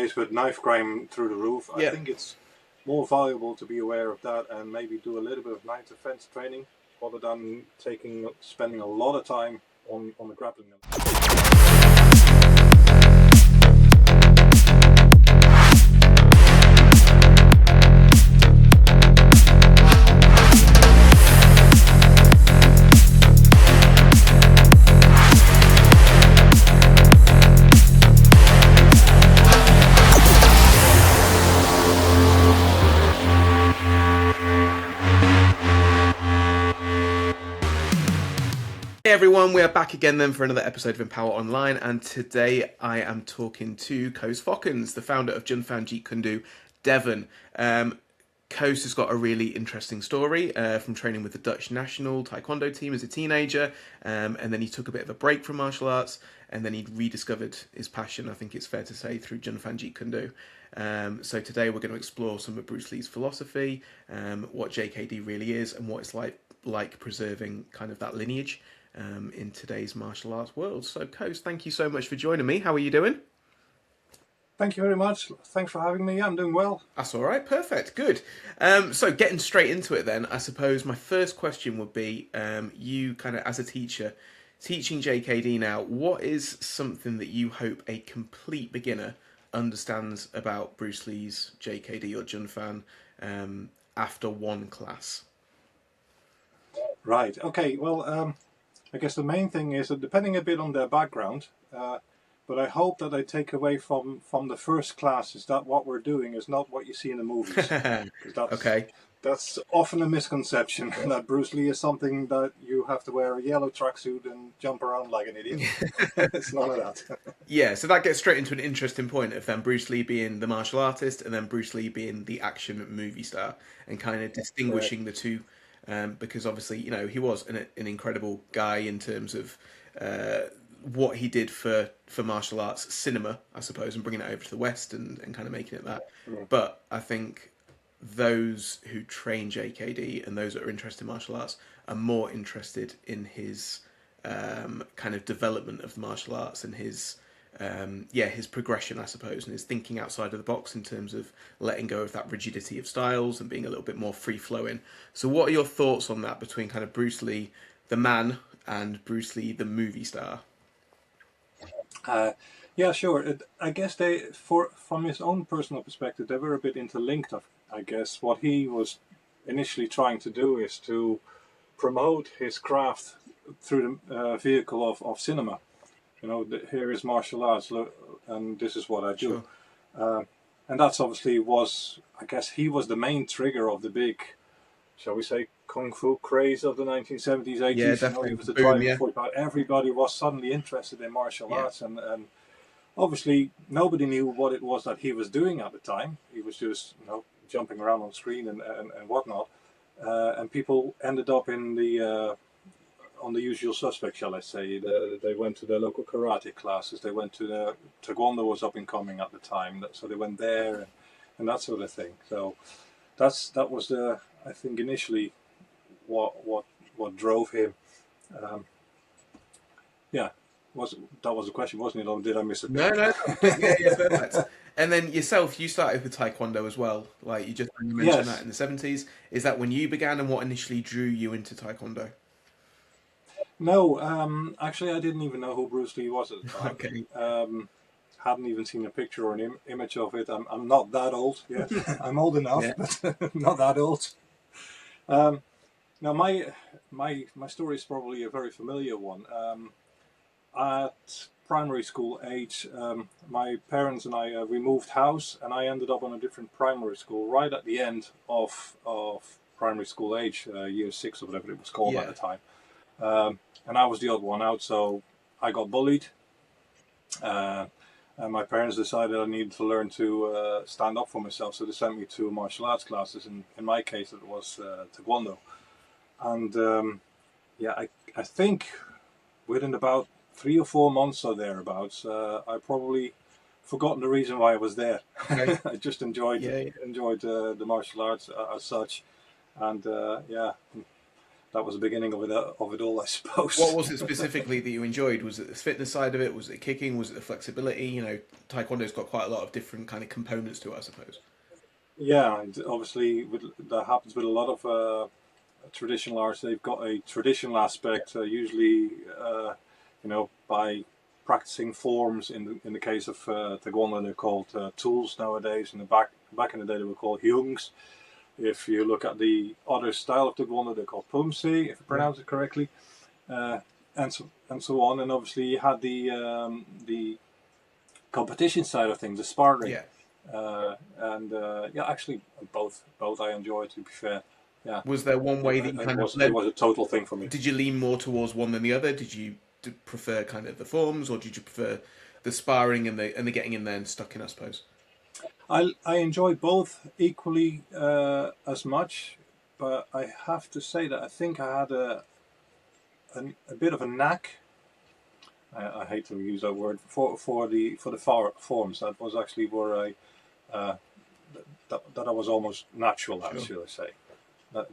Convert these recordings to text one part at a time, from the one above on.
nowadays with knife crime through the roof, Yeah. I think it's more valuable to be aware of that and maybe do a little bit of knife defense training rather than spending a lot of time on the grappling. Hey everyone, we are back again then for another episode of Empower Online, and today I am talking to Koos Fockens, the founder of Jeet Kune Do, Devon. Koos has got a really interesting story from training with the Dutch national taekwondo team as a teenager, and then he took a bit of a break from martial arts, and then he rediscovered his passion, I think it's fair to say, through Jeet Kune Do. So today we're going to explore some of Bruce Lee's philosophy, what JKD really is, and what it's like preserving kind of that lineage in today's martial arts world. So, Koos, thank you so much for joining me. How are you doing? Thank you very much. Thanks for having me. I'm doing well. That's all right. Perfect. Good. So, getting straight into it then, I suppose my first question would be, you kind of as a teacher, teaching JKD now, what is something that you hope a complete beginner understands about Bruce Lee's JKD or Jun Fan after one class? Right. Okay. Well, I guess the main thing is that depending a bit on their background, but I hope that I take away from the first class is that what we're doing is not what you see in the movies. Okay. That's often a misconception that Bruce Lee is something that you have to wear a yellow tracksuit and jump around like an idiot. It's none of that. Yeah, so that gets straight into an interesting point of then Bruce Lee being the martial artist and then Bruce Lee being the action movie star, and kind of distinguishing the two. Because obviously, you know, he was an incredible guy in terms of what he did for martial arts cinema, I suppose, and bringing it over to the West and kind of making it that. But I think those who train JKD and those that are interested in martial arts are more interested in his kind of development of the martial arts and his progression, I suppose, and his thinking outside of the box in terms of letting go of that rigidity of styles and being a little bit more free-flowing. So what are your thoughts on that between kind of Bruce Lee, the man, and Bruce Lee, the movie star? Yeah, sure. I guess from his own personal perspective, they were a bit interlinked. I guess what he was initially trying to do is to promote his craft through the vehicle of cinema. You know, here is martial arts, and this is what I do. Sure. And that's obviously I guess he was the main trigger of the big, shall we say, kung fu craze of the 1970s, 80s. Yeah, definitely. You know, he was the driving force. Everybody was suddenly interested in martial arts, and obviously nobody knew what it was that he was doing at the time. He was just, you know, jumping around on screen and whatnot. And people ended up in on the usual suspects, shall I say. They went to their local karate classes. They went to the taekwondo was up and coming at the time, so they went there and that sort of thing. So that was I think initially what drove him. That was the question, wasn't it? Or did I miss it? No. Yeah, perfect. And then yourself, you started with taekwondo as well. Like you mentioned that in the 70s. Is that when you began, and what initially drew you into taekwondo? No, actually, I didn't even know who Bruce Lee was at the time. Okay. Hadn't even seen a picture or an image of it. I'm not that old. Yeah, I'm old enough, but not that old. Now, my story is probably a very familiar one. At primary school age, my parents and I we moved house, and I ended up on a different primary school right at the end of primary school age, year 6 or whatever it was called at the time. And I was the odd one out, so I got bullied. And my parents decided I needed to learn to stand up for myself, so they sent me to martial arts classes. And in my case, it was taekwondo. And I think within about 3 or 4 months or thereabouts, I probably forgotten the reason why I was there. Okay. I just enjoyed the martial arts as such, and that was the beginning of it all, I suppose. What was it specifically that you enjoyed? Was it the fitness side of it? Was it kicking? Was it the flexibility? You know, Taekwondo's got quite a lot of different kind of components to it, I suppose. Yeah, and obviously that happens with a lot of traditional arts. They've got a traditional aspect, usually, by practicing forms. In the case of Taekwondo, they're called tools nowadays. In the back in the day, they were called hyungs. If you look at the other style of Taekwondo, they're called pumse, if I pronounce it correctly, and so on. And obviously, you had the competition side of things, the sparring. Yeah. Actually, both I enjoy, to be fair. Yeah. Was there one way that you kind of led? It was a total thing for me. Did you lean more towards one than the other? Did you prefer kind of the forms, or did you prefer the sparring and the getting in there and stuck in, I suppose? I enjoy both equally as much, but I have to say that I think I had a bit of a knack. I hate to use that word for the forms. That was actually where that I was almost natural at, should I say.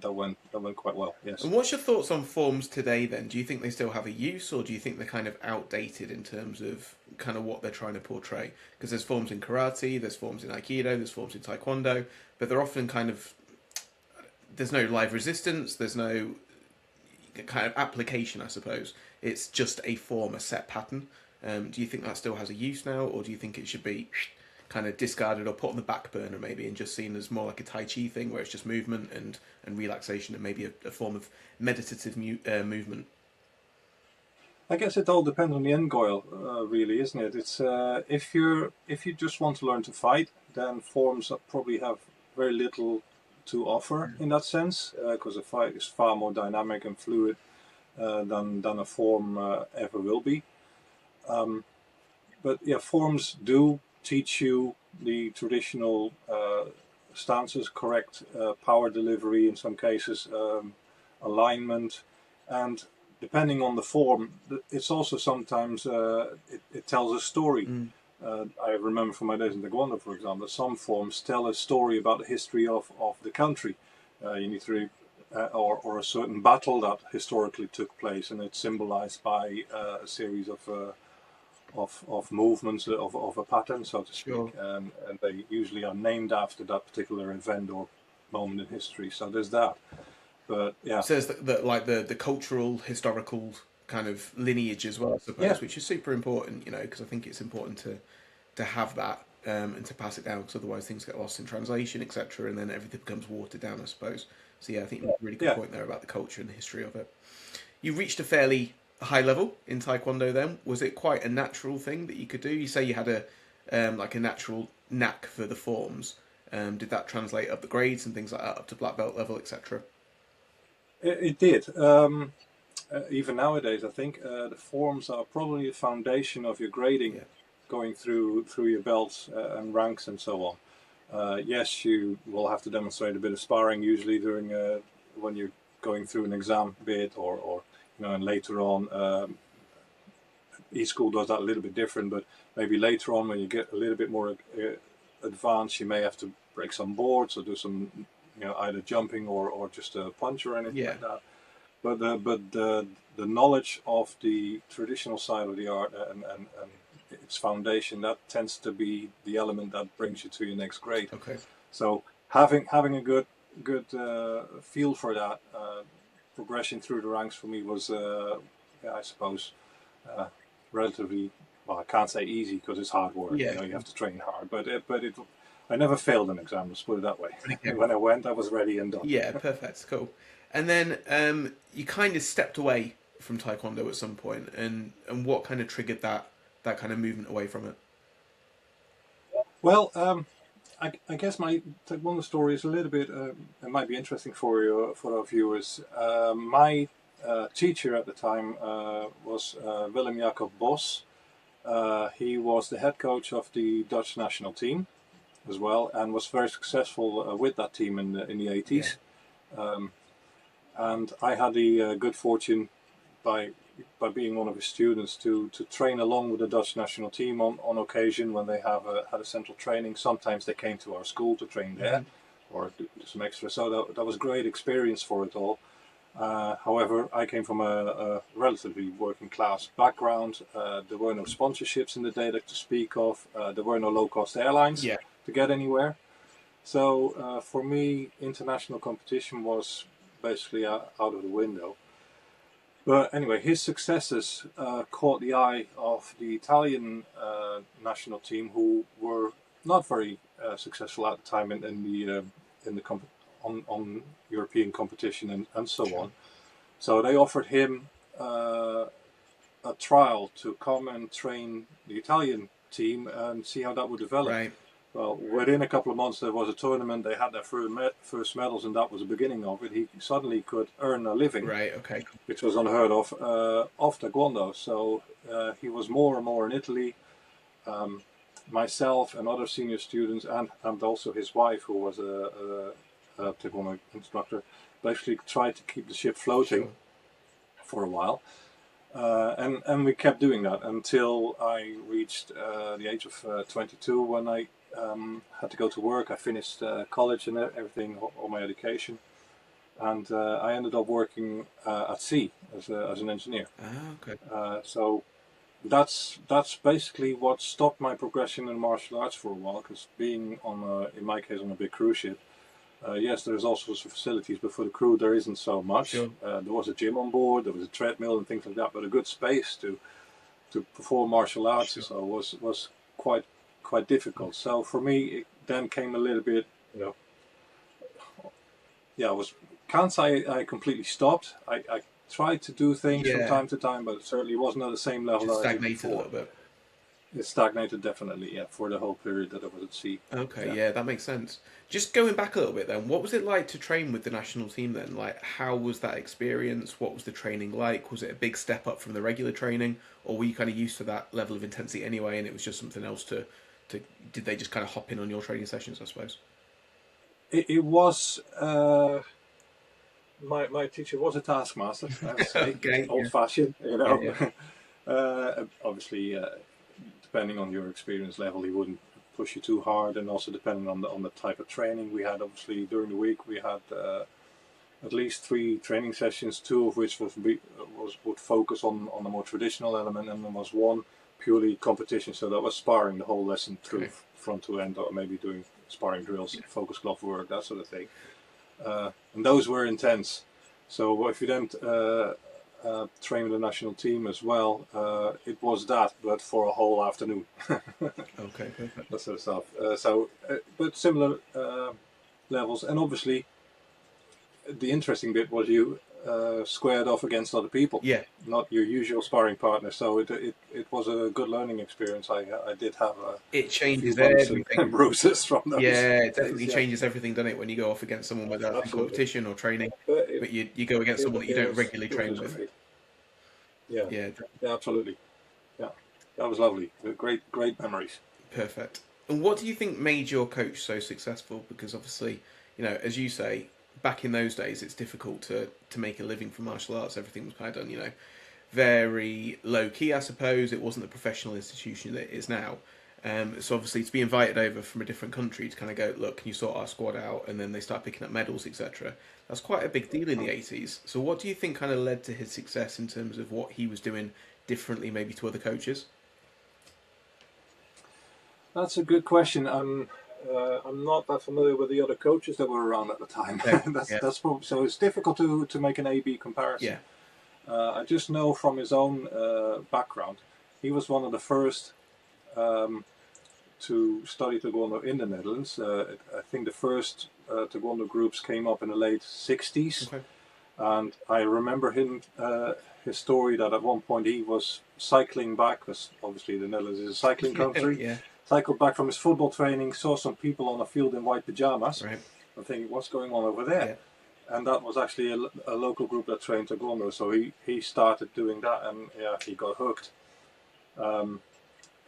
That went quite well. Yes. And what's your thoughts on forms today then? Do you think they still have a use, or do you think they're kind of outdated in terms of kind of what they're trying to portray? Because there's forms in karate, there's forms in aikido, there's forms in taekwondo, but they're often kind of, there's no live resistance, there's no kind of application, I suppose. It's just a form, a set pattern. Do you think that still has a use now, or do you think it should be kind of discarded or put on the back burner maybe and just seen as more like a Tai Chi thing where it's just movement and relaxation and maybe a form of meditative movement? I guess it all depends on the end goal, really, isn't it? It's if you just want to learn to fight, then forms probably have very little to offer in that sense, because a fight is far more dynamic and fluid than a form ever will be. But yeah, forms do teach you the traditional stances, correct power delivery in some cases, alignment, and depending on the form, it's also sometimes it tells a story. I remember from my days in Taekwondo, for example, that some forms tell a story about the history of the country. You need to or a certain battle that historically took place, and it's symbolized by a series of movements of a pattern, so to speak, Sure. and they usually are named after that particular event or moment in history. So there's that. But yeah, so there's like the cultural, historical kind of lineage as well, I suppose, which is super important, because I think it's important to have that and to pass it down, because otherwise things get lost in translation, etc., and then everything becomes watered down, I suppose. So yeah, I think you make a really good point there about the culture and the history of it. You reached a fairly high level in Taekwondo then. Was it quite a natural thing that you could do? You say you had a natural knack for the forms. Did that translate up the grades and things like that, up to black belt level, etc.? It did. Even nowadays, I think the forms are probably the foundation of your grading, going through your belts and ranks and so on. Yes, you will have to demonstrate a bit of sparring usually during when you're going through an exam bit, or and later on. Each school does that a little bit different, but maybe later on when you get a little bit more advanced, you may have to break some boards or do some, either jumping or just a punch or anything like that. But the knowledge of the traditional side of the art and its foundation, that tends to be the element that brings you to your next grade. Okay. So having a good feel for that, progression through the ranks for me was, I suppose, relatively, well, I can't say easy because it's hard work. You have to train hard. But I never failed an exam, let's put it that way. When I went, I was ready and done. Yeah, perfect, cool. And then you kind of stepped away from Taekwondo at some point, and what kind of triggered that kind of movement away from it? Well, I guess my Taekwondo story is a little bit, it might be interesting for our viewers. My teacher at the time was Willem Jacob Bos. He was the head coach of the Dutch national team as well, and was very successful with that team in the 80s. And I had the good fortune by being one of his students to train along with the Dutch national team on occasion when they had a central training. Sometimes they came to our school to train there or do some extra. So that was a great experience for it all. However, I came from a relatively working class background. There were no sponsorships in the day to speak of. There were no low-cost airlines to get anywhere. So for me, international competition was basically out of the window. But anyway, his successes caught the eye of the Italian national team, who were not very successful at the time in the on European competition and so on. So they offered him a trial to come and train the Italian team and see how that would develop. Right. Well, within a couple of months, there was a tournament. They had their first medals, and that was the beginning of it. He suddenly could earn a living, right? Okay, which was unheard of taekwondo. So he was more and more in Italy. Myself and other senior students, and also his wife, who was a taekwondo instructor, basically tried to keep the ship floating for a while. And we kept doing that until I reached the age of 22, when I had to go to work. I finished college and everything, all my education, and I ended up working at sea as an engineer. Okay. So that's basically what stopped my progression in martial arts for a while, because being in my case, on a big cruise ship, yes, there's all sorts of facilities, but for the crew there isn't so much. Sure. There was a gym on board, there was a treadmill and things like that, but a good space to perform martial arts so was quite difficult. So for me, it then came a little bit, can't say I completely stopped. I tried to do things from time to time, but it certainly wasn't at the same level that I did before. A little bit. It stagnated definitely, for the whole period that I was at sea. Okay, that makes sense. Just going back a little bit then, what was it like to train with the national team then? Like, how was that experience? What was the training like? Was it a big step up from the regular training, or were you kind of used to that level of intensity anyway, and it was just something else to did they just kind of hop in on your training sessions, I suppose? It was... My teacher was a taskmaster, I would say. Okay, old-fashioned, obviously, depending on your experience level, he wouldn't push you too hard, and also depending on the type of training we had. Obviously, during the week we had at least 3 training sessions, 2 of which would focus on the more traditional element, and then was 1 purely competition. So that was sparring the whole lesson through, front to end, or maybe doing sparring drills, focus glove work, that sort of thing. And those were intense. So if you then train with the national team as well, it was that, but for a whole afternoon. Okay, perfect. That sort of stuff. But similar levels, and obviously the interesting bit was you squared off against other people. Yeah. Not your usual sparring partner. So it was a good learning experience. I did have it changes everything. And bruises from those. Yeah, it definitely changes everything, doesn't it? When you go off against someone without competition or training, but you go against someone that you don't regularly train with. Yeah, absolutely. Yeah, that was lovely. Great memories. Perfect. And what do you think made your coach so successful? Because obviously, as you say, back in those days, it's difficult to make a living from martial arts. Everything was kind of done, very low key, I suppose. It wasn't the professional institution that it is now. So obviously, to be invited over from a different country to kind of go, look, can you sort our squad out? And then they start picking up medals, etc. That's quite a big deal in the 80s. So what do you think kind of led to his success in terms of what he was doing differently maybe to other coaches? That's a good question. I'm not that familiar with the other coaches that were around at the time. That's probably, so it's difficult to make an A/B comparison. I just know from his own background, he was one of the first to study Taekwondo in the Netherlands. I think the first Taekwondo groups came up in the late 60s. Okay. And I remember his story that at one point he was cycling back, because obviously the Netherlands is a cycling country. Cycled back from his football training, saw some people on a field in white pajamas. Right. I'm thinking, what's going on over there? And that was actually a local group that trained Taekwondo. So he started doing that, and he got hooked.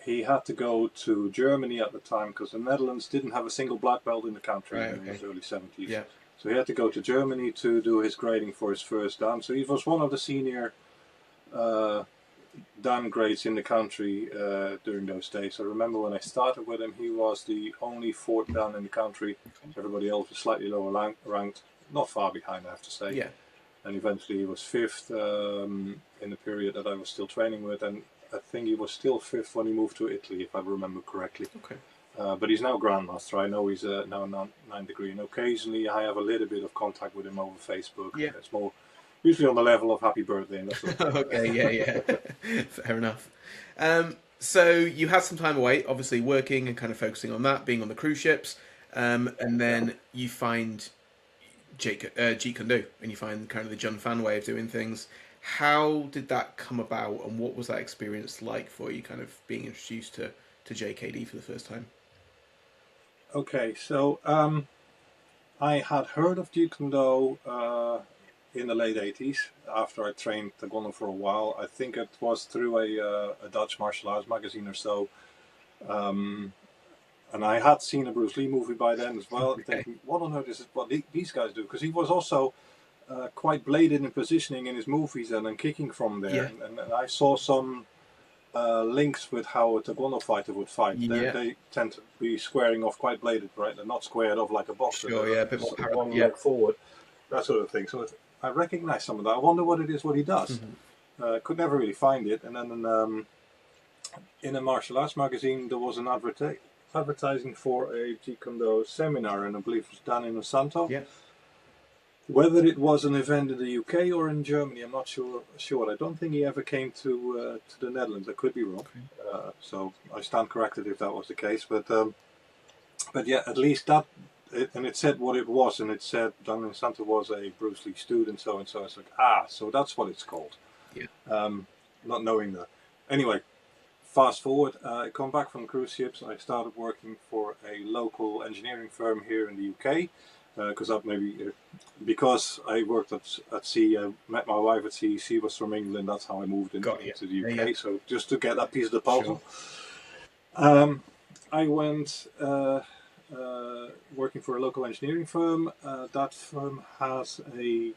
He had to go to Germany at the time, because the Netherlands didn't have a single black belt in the country in the early 70s. So he had to go to Germany to do his grading for his first dan. So he was one of the senior dan grades in the country during those days. I remember when I started with him, he was the only 4th dan in the country. Everybody else was slightly lower ranked, not far behind, I have to say. and eventually he was fifth in the period that I was still training with, and I think he was still fifth when he moved to Italy, if I remember correctly. Okay. But he's now Grandmaster. I know he's now 9th degree, and occasionally I have a little bit of contact with him over Facebook. Yeah. It's more usually on the level of happy birthday and that sort of thing. Okay, yeah. Fair enough. So you had some time away, obviously working and kind of focusing on that, being on the cruise ships, and then you find Jeet Kune Do, and you find kind of the Jun Fan way of doing things. How did that come about, and what was that experience like for you, kind of being introduced to JKD for the first time? Okay, so I had heard of Jeet Kune Do in the late 80s after I trained taekwondo for a while. I think it was through a Dutch martial arts magazine or so. And I had seen a Bruce Lee movie by then as well, thinking, what on earth is what these guys do? Because he was also quite bladed in positioning in his movies and then kicking from there. Yeah. And I saw some links with how a taekwondo fighter would fight. Yeah. They tend to be squaring off quite bladed, right? They're not squared off like a boxer. Sure, yeah, a bit more one leg forward, that sort of thing. So I recognize some of that. I wonder what it is, what he does. Could never really find it. And then in a martial arts magazine, there was an advertising for a Jeet Kune Do seminar, and I believe it was done in Santo. Yeah. Whether it was an event in the UK or in Germany, I'm not sure. I don't think he ever came to the Netherlands. I could be wrong. Okay. So I stand corrected if that was the case. But yeah, at least that, and it said what it was, and it said Daniel Santo was a Bruce Lee student, so and so. It's like, so that's what it's called. Yeah. Not knowing that. Anyway, fast forward, I come back from cruise ships. I started working for a local engineering firm here in the UK. Because I worked at sea, I met my wife at sea. She was from England. That's how I moved into the UK. Yeah. So just to get that piece of the puzzle, sure. I went working for a local engineering firm. That firm has a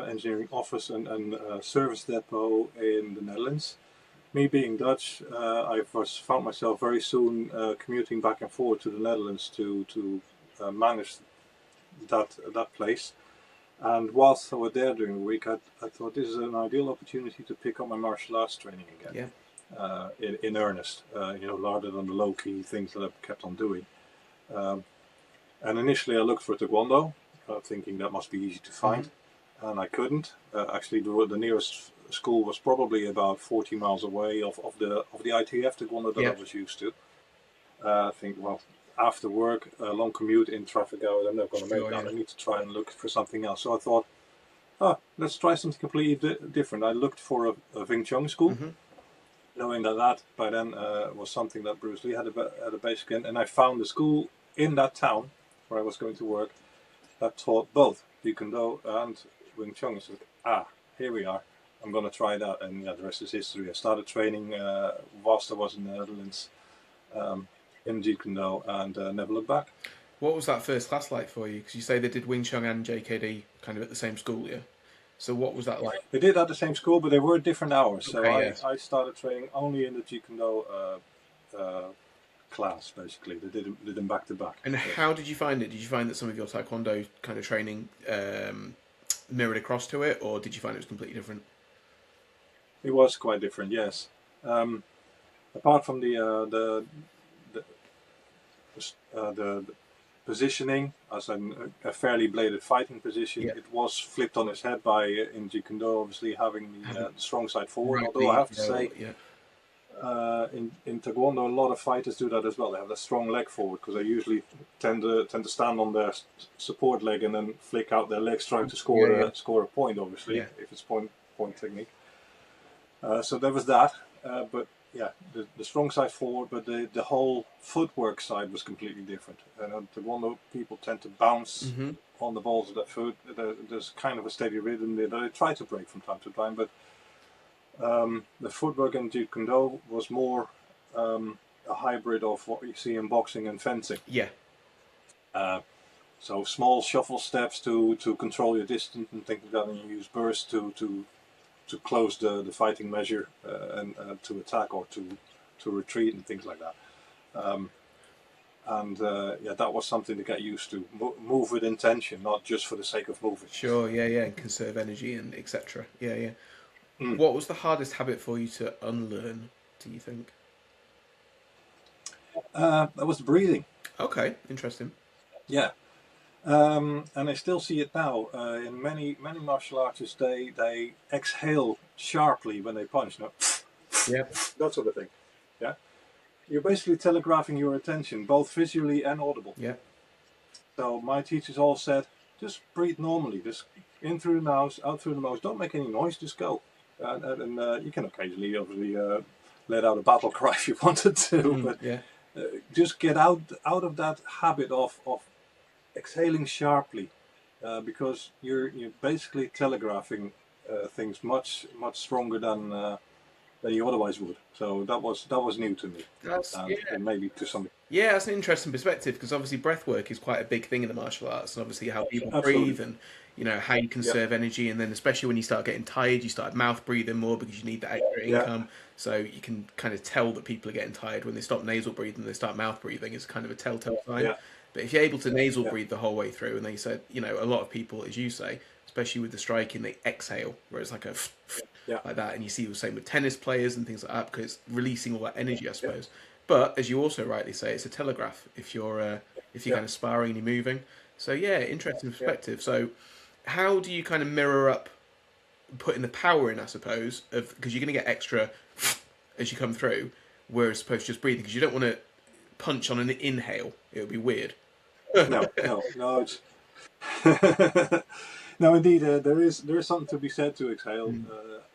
engineering office and service depot in the Netherlands. Me being Dutch, I found myself very soon commuting back and forth to the Netherlands to manage that place. And whilst I was there during the week, I thought this is an ideal opportunity to pick up my martial arts training again. Yeah. In earnest, rather than the low-key things that I kept on doing. And initially I looked for taekwondo, thinking that must be easy to find, and I couldn't. Actually, the nearest school was probably about 40 miles away of the ITF taekwondo that I was used to. I think, well, after work, a long commute in traffic hours, I'm not going to make that. I need to try and look for something else. So I thought, let's try something completely different. I looked for a Wing Chun school, knowing that by then was something that Bruce Lee had a basic in. And I found a school in that town where I was going to work that taught both Jeet Kune Do and Wing Chun. So here we are. I'm going to try that. And the rest is history. I started training whilst I was in the Netherlands. In Jeet Kune Do and never looked back. What was that first class like for you? Because you say they did Wing Chun and JKD kind of at the same school, yeah? So what was that like? They did at the same school, but they were different hours. Okay, so I started training only in the Jeet Kune Do class, basically. They did them back to back. And how did you find it? Did you find that some of your taekwondo kind of training mirrored across to it, or did you find it was completely different? It was quite different, yes. Apart from the positioning as a fairly bladed fighting position, it was flipped on its head by in Jeet Kune Do, obviously having the strong side forward. Although I have to say, in Taekwondo, a lot of fighters do that as well. They have the strong leg forward because they usually tend to stand on their support leg and then flick out their legs trying to score a point. Obviously, if it's point technique. So there was that, but. Yeah, the strong side forward, but the whole footwork side was completely different. And Taekwondo people tend to bounce on the balls of that foot. There's kind of a steady rhythm there that I try to break from time to time, but the footwork in Jeet Kune Do was more a hybrid of what you see in boxing and fencing. Yeah. So small shuffle steps to control your distance and things like that, and you use bursts to close the fighting measure and to attack or to retreat and things like that. And that was something to get used to. Move with intention, not just for the sake of moving. Sure, yeah, and conserve energy and etc. Yeah. Mm. What was the hardest habit for you to unlearn, do you think? That was breathing. Okay, interesting. Yeah. And I still see it now. In many martial artists, they exhale sharply when they punch. No? Yeah. That sort of thing. Yeah. You're basically telegraphing your attention, both visually and audible. Yeah. So my teachers all said, just breathe normally. Just in through the nose, out through the nose. Don't make any noise. Just go. And you can occasionally, obviously, let out a battle cry if you wanted to, but yeah. Just get out of that habit of exhaling sharply, because you're basically telegraphing things much stronger than you otherwise would. So that was new to me, and maybe to some. Yeah, that's an interesting perspective because obviously breath work is quite a big thing in the martial arts, and obviously how people Absolutely. breathe and how you conserve energy, and then especially when you start getting tired, you start mouth breathing more because you need that extra income. So you can kind of tell that people are getting tired when they stop nasal breathing, they start mouth breathing. It's kind of a telltale sign. Yeah. But if you're able to nasal breathe the whole way through, and they said, a lot of people, as you say, especially with the striking, they exhale, where it's like a like that, and you see the same with tennis players and things like that because it's releasing all that energy, I suppose. But as you also rightly say, it's a telegraph if you're kind of sparring and you're moving. So yeah, interesting perspective. So how do you kind of mirror up putting the power in, I suppose, of because you're going to get extra as you come through, whereas opposed to just breathing because you don't want to punch on an inhale. It would be weird. No, it's no, indeed, there is something to be said to exhale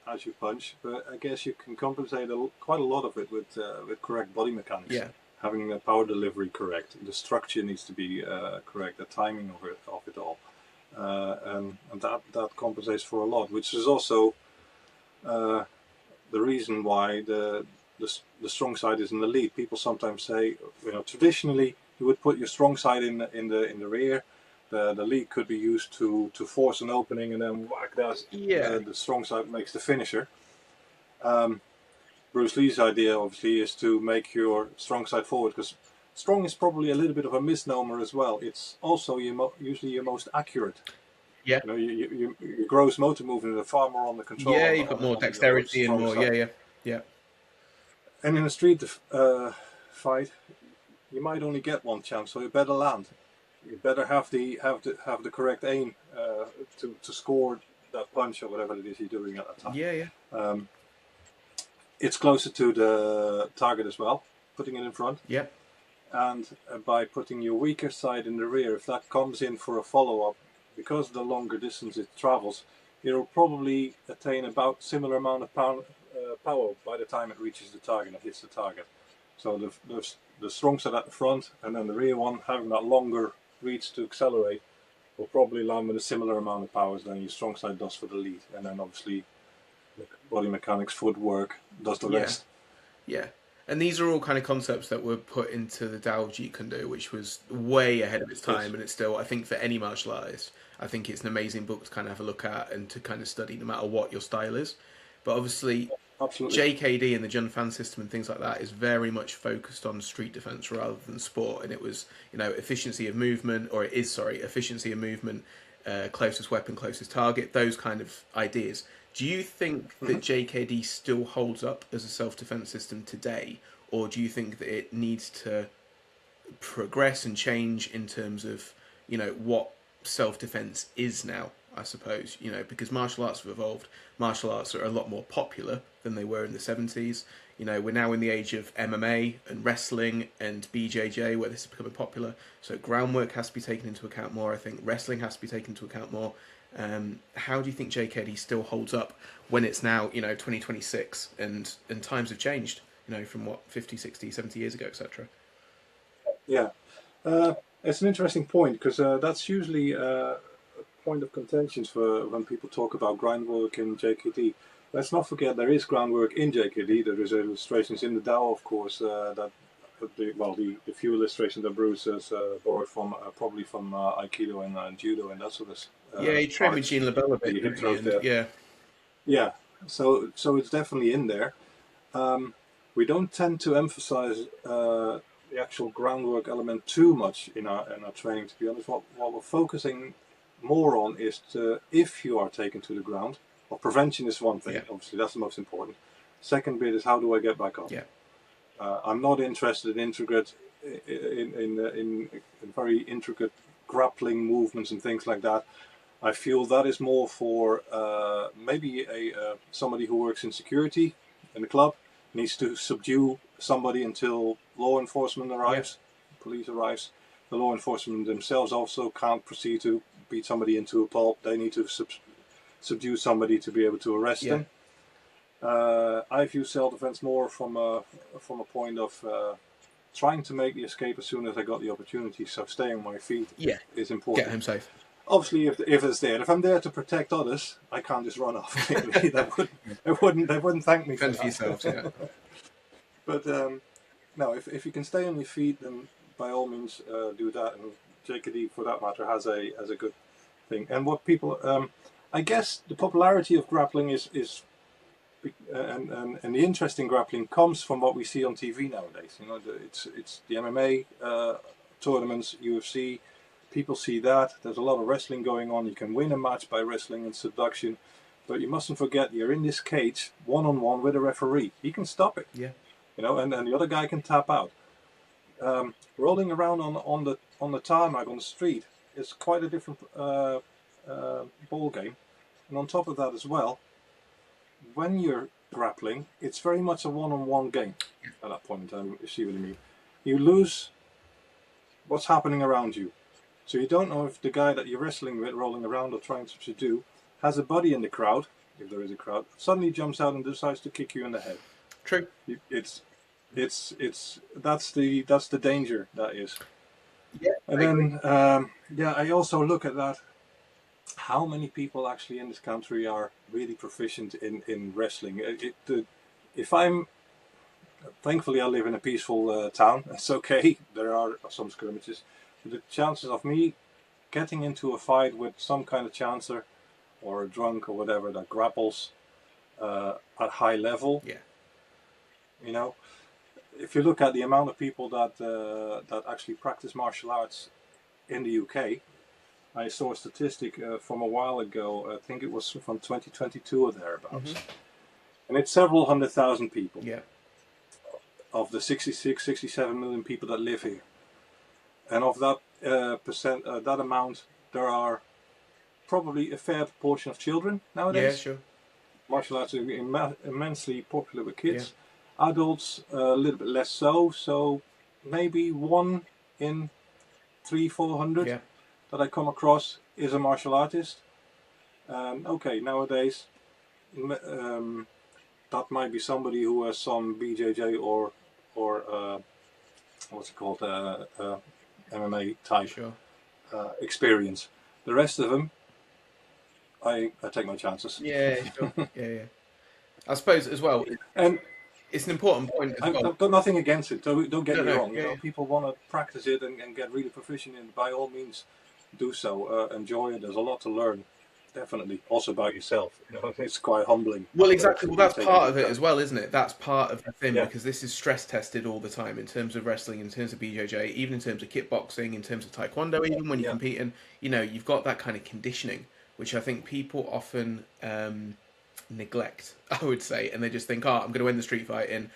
as you punch, but I guess you can compensate quite a lot of it with correct body mechanics. Yeah. Having the power delivery correct, the structure needs to be correct, the timing of it all, and that compensates for a lot, which is also the reason why the strong side is in the lead. People sometimes say, traditionally you would put your strong side in the rear. The lead could be used to force an opening, and then whack that. The strong side makes the finisher. Bruce Lee's idea, obviously, is to make your strong side forward, because strong is probably a little bit of a misnomer as well. It's also usually your most accurate. Yeah. Your gross motor movement are far more on the control. Yeah, you've got more dexterity and more. Side. Yeah. And in a street fight, you might only get one chance, so you better land. You better have the correct aim to score that punch or whatever it is you're doing at that time. Yeah. It's closer to the target as well, putting it in front. Yeah. And by putting your weaker side in the rear, if that comes in for a follow-up, because of the longer distance it travels, it'll probably attain about similar amount of power by the time it reaches the target and hits the target. So the strong side at the front, and then the rear one having that longer reach to accelerate, will probably land with a similar amount of powers than your strong side does for the lead. And then obviously body mechanics, footwork does the rest. Yeah. And these are all kind of concepts that were put into the Tao of Jeet Kune Do, which was way ahead of its time. And it's still, I think, for any martial artist, I think it's an amazing book to kind of have a look at and to kind of study no matter what your style is. But obviously, JKD and the Jun Fan system and things like that is very much focused on street defense rather than sport. And it was, efficiency of movement, efficiency of movement, closest weapon, closest target, those kind of ideas. Do you think that JKD still holds up as a self-defense system today, or do you think that it needs to progress and change in terms of, what self-defense is now, I suppose, because martial arts have evolved. Martial arts are a lot more popular than they were in the 70s. We're now in the age of MMA and wrestling and BJJ, where this is becoming popular. So groundwork has to be taken into account more. I think wrestling has to be taken into account more. How do you think JKD still holds up when it's now, 2026 and times have changed, from 50, 60, 70 years ago, etc.? Yeah. It's an interesting point, because that's usually a point of contention for when people talk about groundwork in JKD. Let's not forget there is groundwork in JKD. There is illustrations in the Tao, of course, the few illustrations that Bruce has borrowed from, probably from Aikido and Judo and that sort of he trained with Jean LaBelle a bit. Yeah. So it's definitely in there. We don't tend to emphasize the actual groundwork element too much in our training. To be honest, what we're focusing more on is if you are taken to the ground. Well, prevention is one thing. Yeah. Obviously, that's the most important. Second bit is how do I get back up? Yeah. I'm not interested in very intricate grappling movements and things like that. I feel that is more for maybe somebody who works in security in the club, needs to subdue somebody until law enforcement arrives, police arrives. The law enforcement themselves also can't proceed to beat somebody into a pulp. They need to subdue somebody to be able to arrest them. I view self-defense more from a point of trying to make the escape as soon as I got the opportunity. So staying on my feet is important. Get home safe. Obviously, if it's there, if I'm there to protect others, I can't just run off. They wouldn't thank me for that. Yourselves, yeah. But no, if you can stay on your feet, then by all means do that. And JKD, for that matter, has a good thing. And what people, I guess, the popularity of grappling is and the interest in grappling comes from what we see on TV nowadays. You know, it's the MMA tournaments, UFC. People see that. There's a lot of wrestling going on. You can win a match by wrestling and seduction, but you mustn't forget you're in this cage one-on-one with a referee. He can stop it. Yeah. You know, and the other guy can tap out. Rolling around on the tarmac on the street is quite a different ball game. And on top of that as well, when you're grappling, it's very much a one-on-one game at that point in time. You see what I mean? You lose what's happening around you. So you don't know if the guy that you're wrestling with, rolling around or trying to subdue, has a buddy in the crowd, if there is a crowd, suddenly jumps out and decides to kick you in the head. True. It's that's the danger that is. Yeah. And then I also look at that. How many people actually in this country are really proficient in wrestling? Thankfully, I live in a peaceful town. It's okay. There are some skirmishes. The chances of me getting into a fight with some kind of chancer or a drunk or whatever that grapples at high level, you know, if you look at the amount of people that actually practice martial arts in the UK, I saw a statistic from a while ago. I think it was from 2022 or thereabouts, and it's several 100,000 people. Yeah. Of the 66, 67 million people that live here. And of that that amount, there are probably a fair proportion of children nowadays. Yeah, sure. Martial arts are immensely popular with kids. Yeah. Adults, a little bit less so. So maybe 1 in 300-400 that I come across is a martial artist. Okay, nowadays, that might be somebody who has some BJJ or what's it called, MMA type experience. The rest of them, I take my chances. Yeah, sure. yeah. I suppose as well, and it's an important point as well. I've got nothing against it. Don't get me wrong. You know, people want to practice it and get really proficient in it. By all means, do so. Enjoy it. There's a lot to learn. Definitely. Also about yourself. You know, it's quite humbling. Well, exactly. Well, that's part of it as well, isn't it? That's part of the thing because this is stress tested all the time in terms of wrestling, in terms of BJJ, even in terms of kickboxing, in terms of taekwondo. Even when you're competing, you know, you've got that kind of conditioning, which I think people often neglect. I would say, and they just think, "Oh, I'm going to win the street fight, and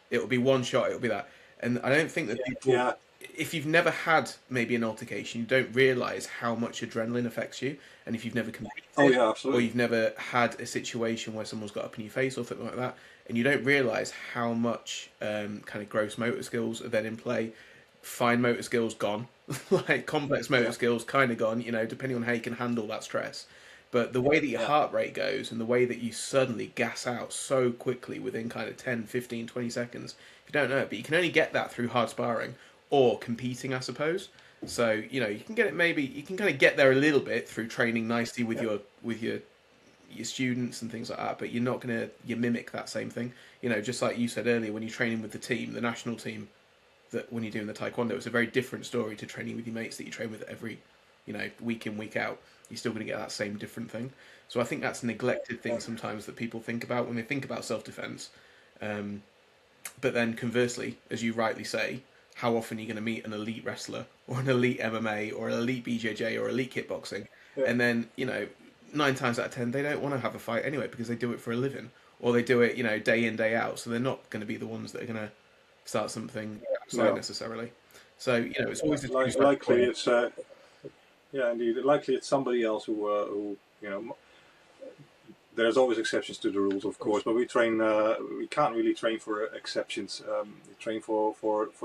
it'll be one shot. It'll be that." And I don't think that people. If you've never had maybe an altercation, you don't realise how much adrenaline affects you. And if you've never competed, or you've never had a situation where someone's got up in your face or something like that, and you don't realise how much kind of gross motor skills are then in play, fine motor skills gone, like complex motor skills kind of gone, you know, depending on how you can handle that stress. But the way that your heart rate goes and the way that you suddenly gas out so quickly within kind of 10, 15, 20 seconds, if you don't know it, but you can only get that through hard sparring or competing, I suppose. So, you know, you can get it maybe, you can kind of get there a little bit through training nicely with your students and things like that, but you're not going to mimic that same thing. You know, just like you said earlier, when you're training with the team, the national team, that when you're doing the taekwondo, it's a very different story to training with your mates that you train with every, you know, week in, week out. You're still going to get that same different thing. So I think that's a neglected thing sometimes that people think about when they think about self-defense. But then conversely, as you rightly say, how often you're going to meet an elite wrestler or an elite MMA or an elite BJJ or elite kickboxing, and then 9 times out of 10 they don't want to have a fight anyway because they do it for a living or they do it day in day out, so they're not going to be the ones that are going to start something outside necessarily. So it's always likely it's indeed likely it's somebody else who there's always exceptions to the rules, of course, but we train. We can't really train for exceptions. We train for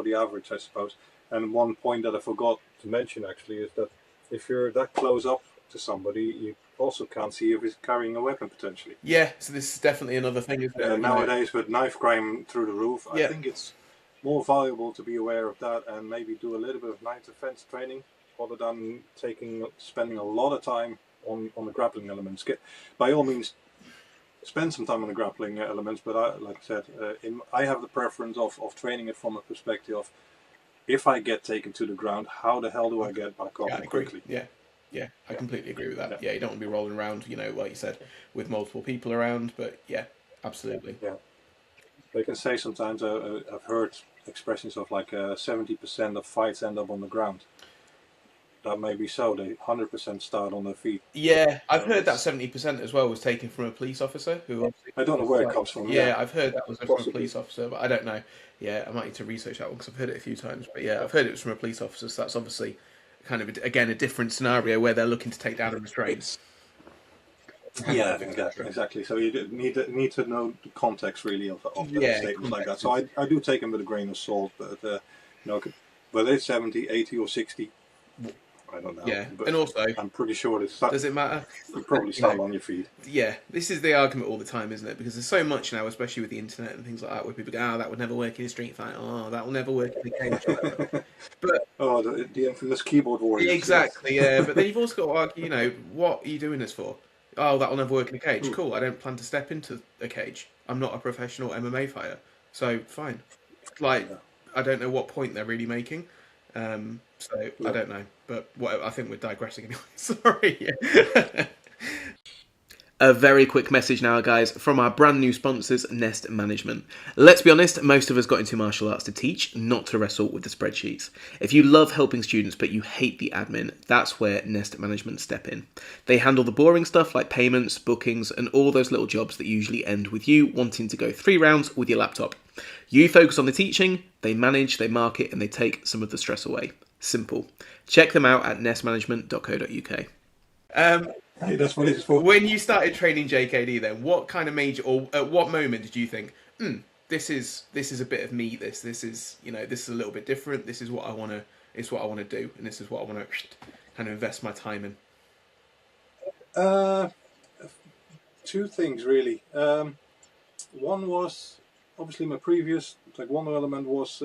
the average, I suppose. And one point that I forgot to mention actually is that if you're that close up to somebody, you also can't see if he's carrying a weapon potentially. Yeah, so this is definitely another thing, isn't it? Nowadays, with knife crime through the roof, I think it's more valuable to be aware of that and maybe do a little bit of knife defense training rather than spending a lot of time on the grappling elements. By all means, spend some time on the grappling elements, but like I said, I have the preference of training it from a perspective of, if I get taken to the ground, how the hell do I get back up quickly? Yeah, I completely agree with that. Yeah, you don't want to be rolling around, like you said, with multiple people around, but yeah, absolutely. Yeah. They can say sometimes, I've heard expressions of like 70% of fights end up on the ground. That may be so. They 100% start on their feet. Yeah, I've heard that 70% as well was taken from a police officer who. I don't know where it comes from. Yeah, I've heard that was from a police officer, but I don't know. Yeah, I might need to research that one because I've heard it a few times. But yeah, I've heard it was from a police officer. So that's obviously kind of again a different scenario where they're looking to take down a restraint. Yeah, exactly. So you need to know the context really of statements like that. So I do take them with a grain of salt, but whether it's 70, 80 or 60, I don't know. Yeah, but and also I'm pretty sure does it matter? You probably stand on your feet. Yeah, this is the argument all the time, isn't it? Because there's so much now, especially with the internet and things like that, where people go, that would never work in a street fight. Oh, that will never work in a cage. But the infamous keyboard warriors. Exactly, yeah. But then you've also got to argue, what are you doing this for? Oh, that will never work in a cage. Cool, I don't plan to step into a cage. I'm not a professional MMA fighter. So, fine. I don't know what point they're really making. I don't know. But I think we're digressing anyway. Sorry. A very quick message now, guys, from our brand new sponsors, Nest Management. Let's be honest, most of us got into martial arts to teach, not to wrestle with the spreadsheets. If you love helping students but you hate the admin, that's where Nest Management step in. They handle the boring stuff like payments, bookings, and all those little jobs that usually end with you wanting to go 3 rounds with your laptop. You focus on the teaching, they manage, they market, and they take some of the stress away. Simple. Check them out at nestmanagement.co.uk. That's what it's for. When you started training JKD, then what kind of major, or at what moment did you think, this is a bit of me. This is this is a little bit different. This is what I want to. It's what I want to do, and this is what I want to kind of invest my time in. 2 things really. One was obviously my previous taekwondo element was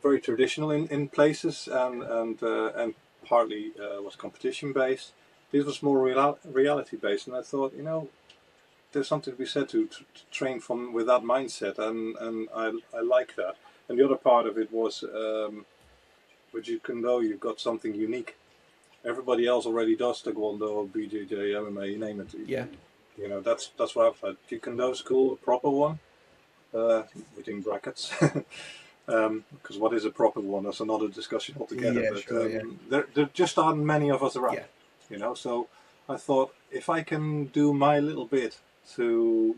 very traditional in places and partly was competition based. This was more reality based, and I thought, there's something to be said to train with that mindset, and I like that. And the other part of it was with Jeet Kune Do, you've got something unique. Everybody else already does taekwondo, BJJ, MMA, you name it. Yeah. That's what I've had. Jeet Kune Do school, a proper one, within brackets. Because what is a proper one? That's another discussion altogether. Yeah, but sure, there just aren't many of us around. Yeah. So I thought, if I can do my little bit to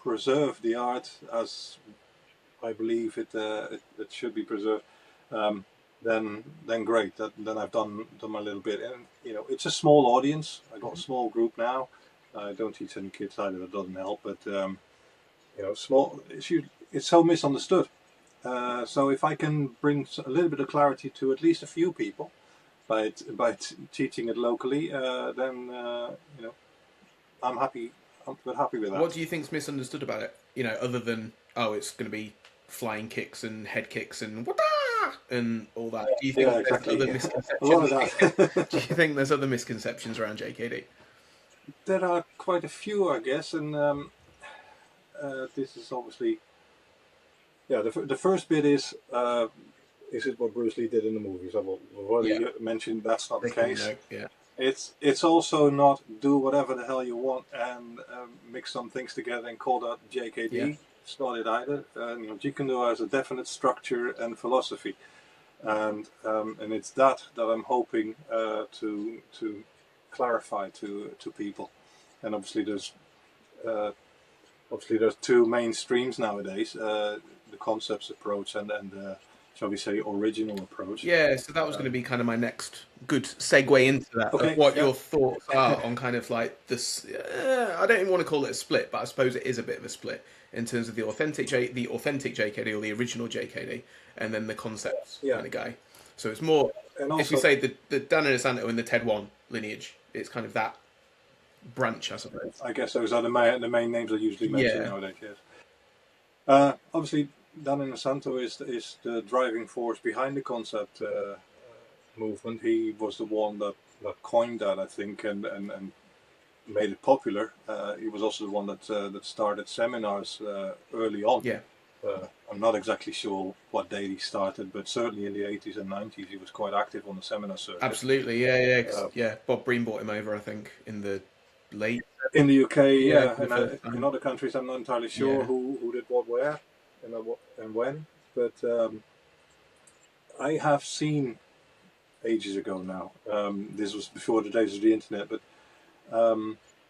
preserve the art as I believe it should be preserved, then great. Then I've done my little bit. And it's a small audience. I got a small group now. I don't teach any kids either. That doesn't help. But small. It's so misunderstood. So if I can bring a little bit of clarity to at least a few people by teaching it locally, then I'm happy. I'm happy with that. What do you think's misunderstood about it? Other than it's going to be flying kicks and head kicks and and all that. Do you think there's other misconceptions? A lot of that. Do you think there's other misconceptions around JKD? There are quite a few, I guess, and this is obviously. Yeah, the first bit is it what Bruce Lee did in the movies? I've already mentioned that's not the case. Yeah. It's also not do whatever the hell you want and mix some things together and call that JKD. It's not it either. Jeet Kune Do has a definite structure and philosophy, and it's that I'm hoping to clarify to people. And obviously there's two main streams nowadays: the concepts approach and the, shall we say, original approach. Yeah, so that was going to be kind of my next good segue into that. Okay, of what your thoughts are on kind of like this. I don't even want to call it a split, but I suppose it is a bit of a split in terms of the authentic JKD or the original JKD, and then the concepts kind of guy. So it's more, and also, if we say the Dan and Santo and the Ted Wong lineage, it's kind of that branch, I suppose. I guess those are the main names I usually mention nowadays. Yes. Obviously, Dan and Santo is the driving force behind the concept movement. He was the one that coined that, I think, and made it popular. He was also the one that started seminars early on. Yeah. I'm not exactly sure what date he started, but certainly in the 80s and 90s he was quite active on the seminar circuit. Absolutely, yeah. Bob Breen brought him over, I think, in the late... In the UK, and in other countries I'm not entirely sure who did what where and when, but I have seen ages ago now, this was before the days of the internet, but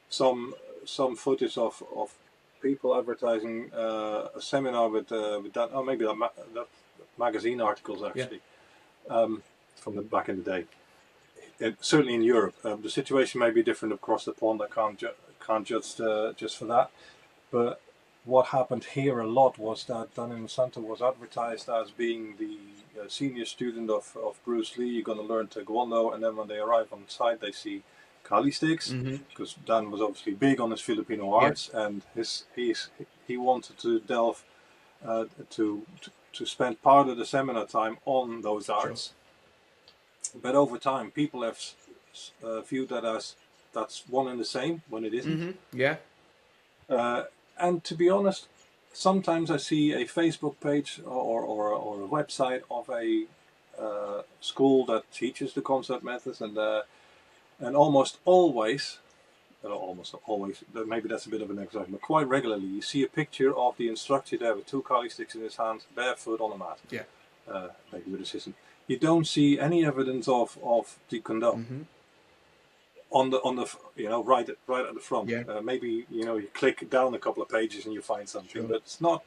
some footage of people advertising a seminar with that, or maybe that magazine articles actually, from back in the day. Certainly in Europe, the situation may be different across the pond. I can't judge just for that, but what happened here a lot was that Dan Santo was advertised as being the senior student of Bruce Lee. You're going to learn taekwondo, and then when they arrive on site, they see Kali sticks, because Dan was obviously big on his Filipino arts, and he wanted to delve to spend part of the seminar time on those arts. Sure. But over time, people have viewed that as that's one and the same when it isn't. And to be honest, sometimes I see a Facebook page or a website of a school that teaches the concept methods, and almost always, maybe that's a bit of an exaggeration, but quite regularly you see a picture of the instructor there with two Kali sticks in his hand, barefoot on a mat. Maybe with assistant. You don't see any evidence of Jeet Kune Do. On the right at the front. Maybe you click down a couple of pages and you find something, but it's not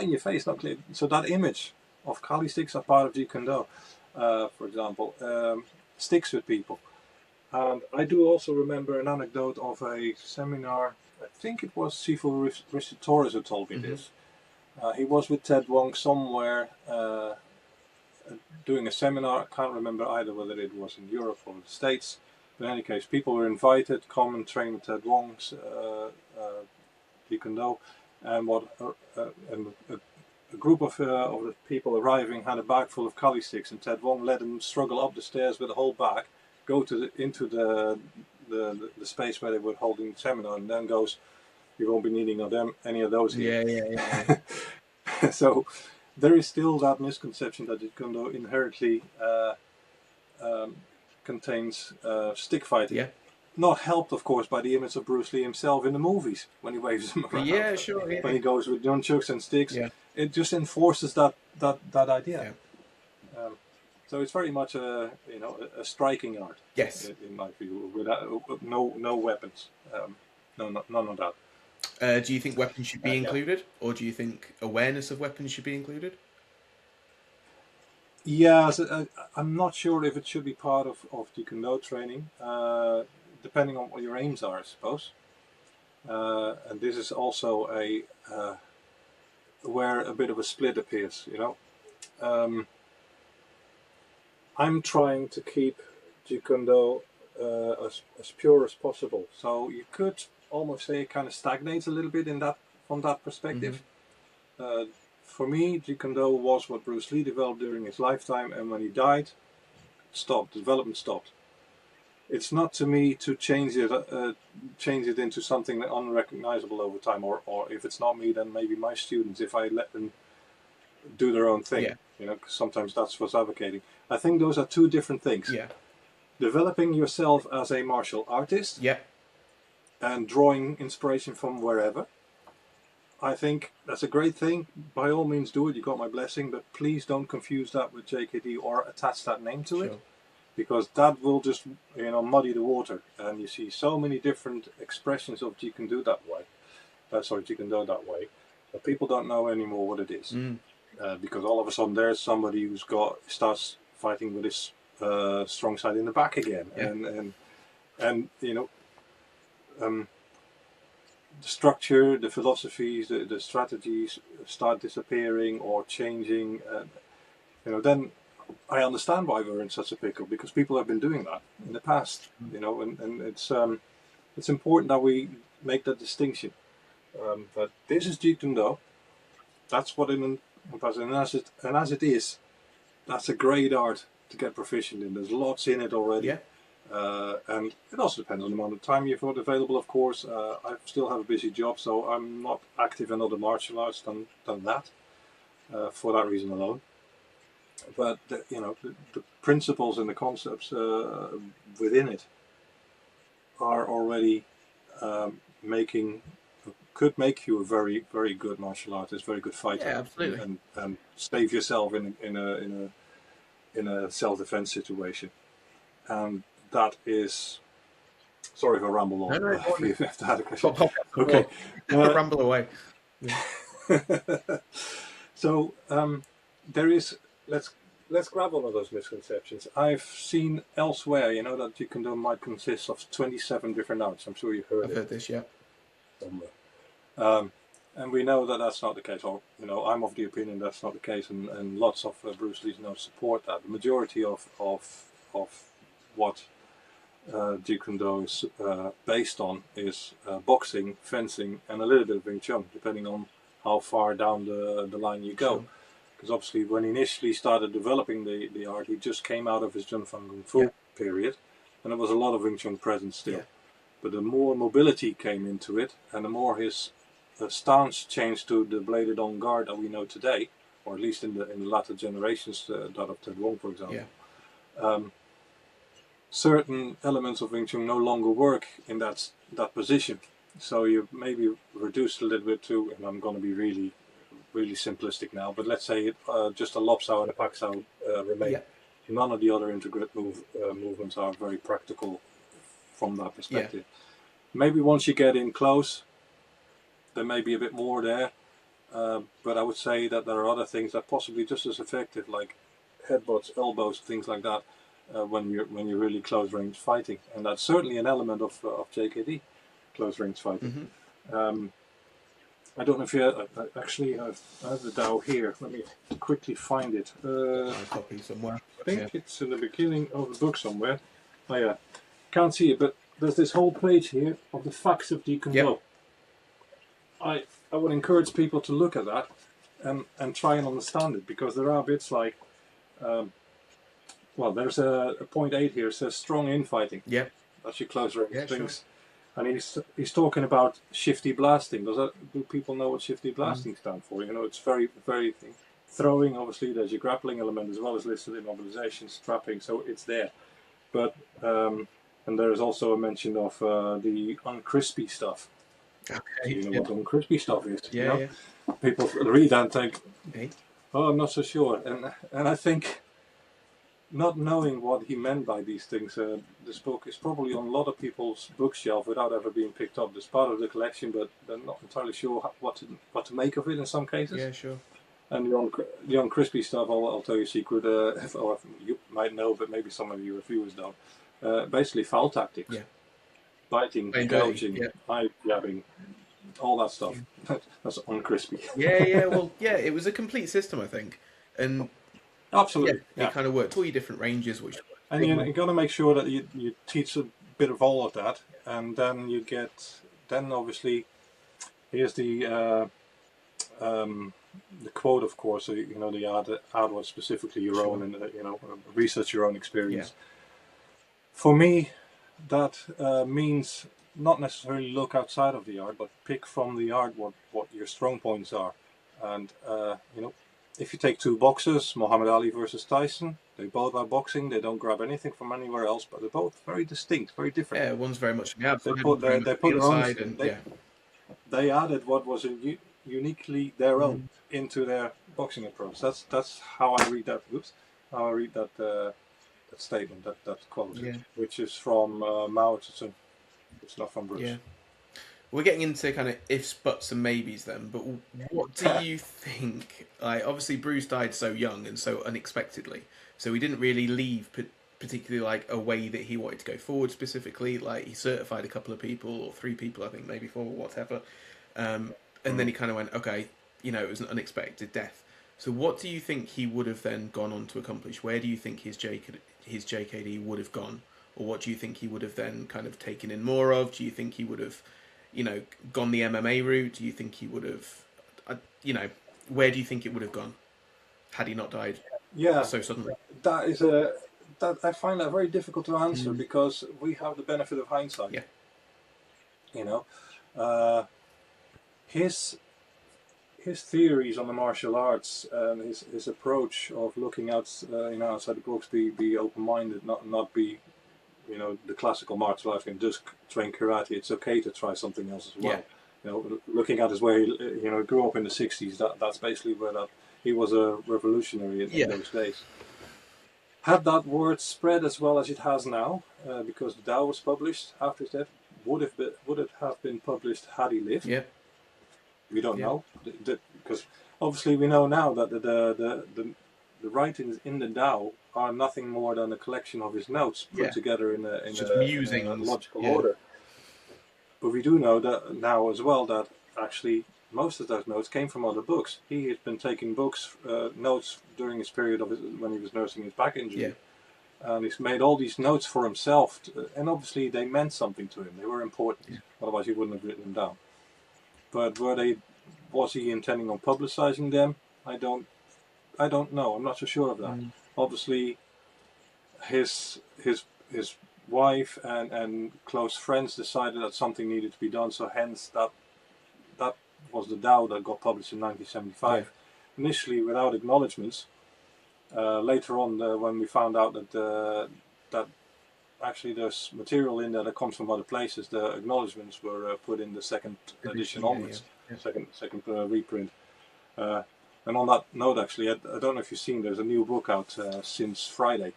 in your face, not clear. So that image of Kali sticks are part of Jeet Kune Do, for example, sticks with people. And I do also remember an anecdote of a seminar. I think it was Sifu Rishitoris who told me this. He was with Ted Wong somewhere doing a seminar. I can't remember either whether it was in Europe or the States. In any case, people were invited, come and train with Ted Wong's Jeet Kune Do, and a group of the people arriving had a bag full of Kali sticks, and Ted Wong let them struggle up the stairs with the whole bag, go into the space where they were holding the seminar, and then goes, "You won't be needing any of those here." Yeah. So there is still that misconception that Jeet Kune Do inherently contains stick fighting. Not helped, of course, by the image of Bruce Lee himself in the movies when he waves them around. When he goes with nunchucks and sticks, it just enforces that idea. So it's very much a striking art. Yes, in my view, without no weapons, none of that. Do you think weapons should be included, or do you think awareness of weapons should be included? Yeah, I'm not sure if it should be part of Jeet Kune Do training, depending on what your aims are, I suppose. And this is also where a bit of a split appears. I'm trying to keep Jeet Kune Do as pure as possible. So you could almost say it kind of stagnates a little bit from that perspective. For me, Jeet Kune Do was what Bruce Lee developed during his lifetime, and when he died, development stopped. It's not to me to change it into something unrecognizable over time, or if it's not me, then maybe my students, if I let them do their own thing. Because sometimes that's what's advocating. I think those are two different things. Developing yourself as a martial artist, and drawing inspiration from wherever, I think that's a great thing. By all means, do it. You got my blessing, but please don't confuse that with JKD or attach that name to it, because that will just muddy the water. And you see so many different expressions of Jeet Kune Do that way. Jeet Kune Do that way, but people don't know anymore what it is, because all of a sudden there's somebody who's starts fighting with his strong side in the back again, and the structure, the philosophies, the strategies start disappearing or changing. Then I understand why we're in such a pickle, because people have been doing that in the past. And it's important that we make that distinction. But this is Jeet Kune Do. That's what it encompasses, and as it is, that's a great art to get proficient in. There's lots in it already. And it also depends on the amount of time you've got available, of course. I still have a busy job, so I'm not active in other martial arts than that, for that reason alone. But the principles and the concepts within it are already could make you a very, very good martial artist, very good fighter. Yeah, absolutely. And save yourself in a self-defense situation. And that is, sorry if I ramble on. No, if you have to have a question. Okay. Ramble away. So there is, let's grab one of those misconceptions. I've seen elsewhere, that Jeet Kune Do might consist of 27 different arts. I'm sure you've heard I've heard this, yeah. Somewhere. And we know that that's not the case. Or, I'm of the opinion that's not the case, and lots of Bruce Lee's notes support that. The majority of what Jeet Kune Do is based on is boxing, fencing, and a little bit of Wing Chun, depending on how far down the line you go. Because obviously, when he initially started developing the art, he just came out of his Jun Fan Kung Fu period, and there was a lot of Wing Chun present still. Yeah. But the more mobility came into it, and the more his stance changed to the bladed on guard that we know today, or at least in the latter generations, that of Ted Wong, for example. Yeah. Certain elements of Wing Chun no longer work in that position, so you maybe reduced a little bit to, and I'm going to be really, really simplistic now, but let's say just a Lop Sao and a Pak Sao remain. Yeah. None of the other integrate movements are very practical from that perspective. Yeah. Maybe once you get in close, there may be a bit more there, but I would say that there are other things that are possibly just as effective, like headbutts, elbows, things like that. When you're really close range fighting, and that's certainly an element of JKD, close range fighting. Mm-hmm. I don't know if you actually I have the Tao here. Let me quickly find it. Copy somewhere. I think it's in the beginning of the book somewhere. Oh yeah, can't see it, but there's this whole page here of the facts of Jeet Kune Do. I would encourage people to look at that and try and understand it, because there are bits like. Well, there's a point 8 here. It says strong infighting. Yeah, that's your close range things. Sure. And he's talking about shifty blasting. Do people know what shifty blasting stands for? It's very, very throwing. Obviously, there's your grappling element as well as listed in mobilization, strapping. So it's there. But and there is also a mention of the uncrispy stuff. Okay. So what uncrispy stuff is? Yeah. People read that and think, "Oh, I'm not so sure." And I think. Not knowing what he meant by these things, this book is probably on a lot of people's bookshelf without ever being picked up. It's part of the collection, but they're not entirely sure what to make of it in some cases. Yeah, sure. And the uncrispy stuff, I'll tell you a secret, or you might know, but maybe some of your reviewers don't. Basically, foul tactics. Yeah. Biting, gouging, eye jabbing, all that stuff. That's uncrispy. Well, it was a complete system, I think. And... Absolutely, it kind of worked. All your different ranges, which and you got to make sure that you teach a bit of all of that, and then you get. Then obviously, here's the quote, of course. So, the art was specifically your own, and research your own experience. Yeah. For me, that means not necessarily look outside of the art, but pick from the art what your strong points are, and if you take two boxers, Muhammad Ali versus Tyson, they both are boxing. They don't grab anything from anywhere else, but they're both very distinct, very different. Yeah, one's very much on the outside. They put their own. They added what was uniquely their own into their boxing approach. That's how I read that. How I read that that statement, that quote, which is from Mao Zedong. It's not from Bruce. Yeah. We're getting into kind of ifs, buts, and maybes then. But what do you think? Like, obviously, Bruce died so young and so unexpectedly, so he didn't really leave particularly like a way that he wanted to go forward specifically. Like, he certified a couple of people or 3 people, I think, maybe 4, whatever. And then he kind of went, okay, you know, it was an unexpected death. So, what do you think he would have then gone on to accomplish? Where do you think his JKD would have gone, or what do you think he would have then kind of taken in more of? Do you think he would have, you know, gone the MMA route? Do you think he would have, you know, where do you think it would have gone had he not died? Yeah, so suddenly. That I find that very difficult to answer because we have the benefit of hindsight. Yeah. You know, his theories on the martial arts and his approach of looking out, outside the box, be open-minded, not be, you know, the classical martial arts and just train karate. It's okay to try something else as well. Yeah. You know, looking at his way, you know, grew up in the '60s. That's basically where he was a revolutionary in those days. Had that word spread as well as it has now, because the Tao was published after his death, would it have been published had he lived? Yeah. We don't know, because obviously we know now that the writings in the Tao are nothing more than a collection of his notes put together in a logical order. But we do know that now as well that actually most of those notes came from other books. He had been taking notes during his period when he was nursing his back injury. And he's made all these notes for himself, and obviously they meant something to him. They were important, otherwise he wouldn't have written them down. But was he intending on publicizing them? I don't know. I'm not so sure of that. Obviously, his wife and close friends decided that something needed to be done, so hence that was the Tao that got published in 1975. Initially without acknowledgements. Later on, when we found out that actually there's material in there that comes from other places, the acknowledgements were put in the second edition onwards, second reprint. And on that note, actually, I don't know if you've seen, there's a new book out since Friday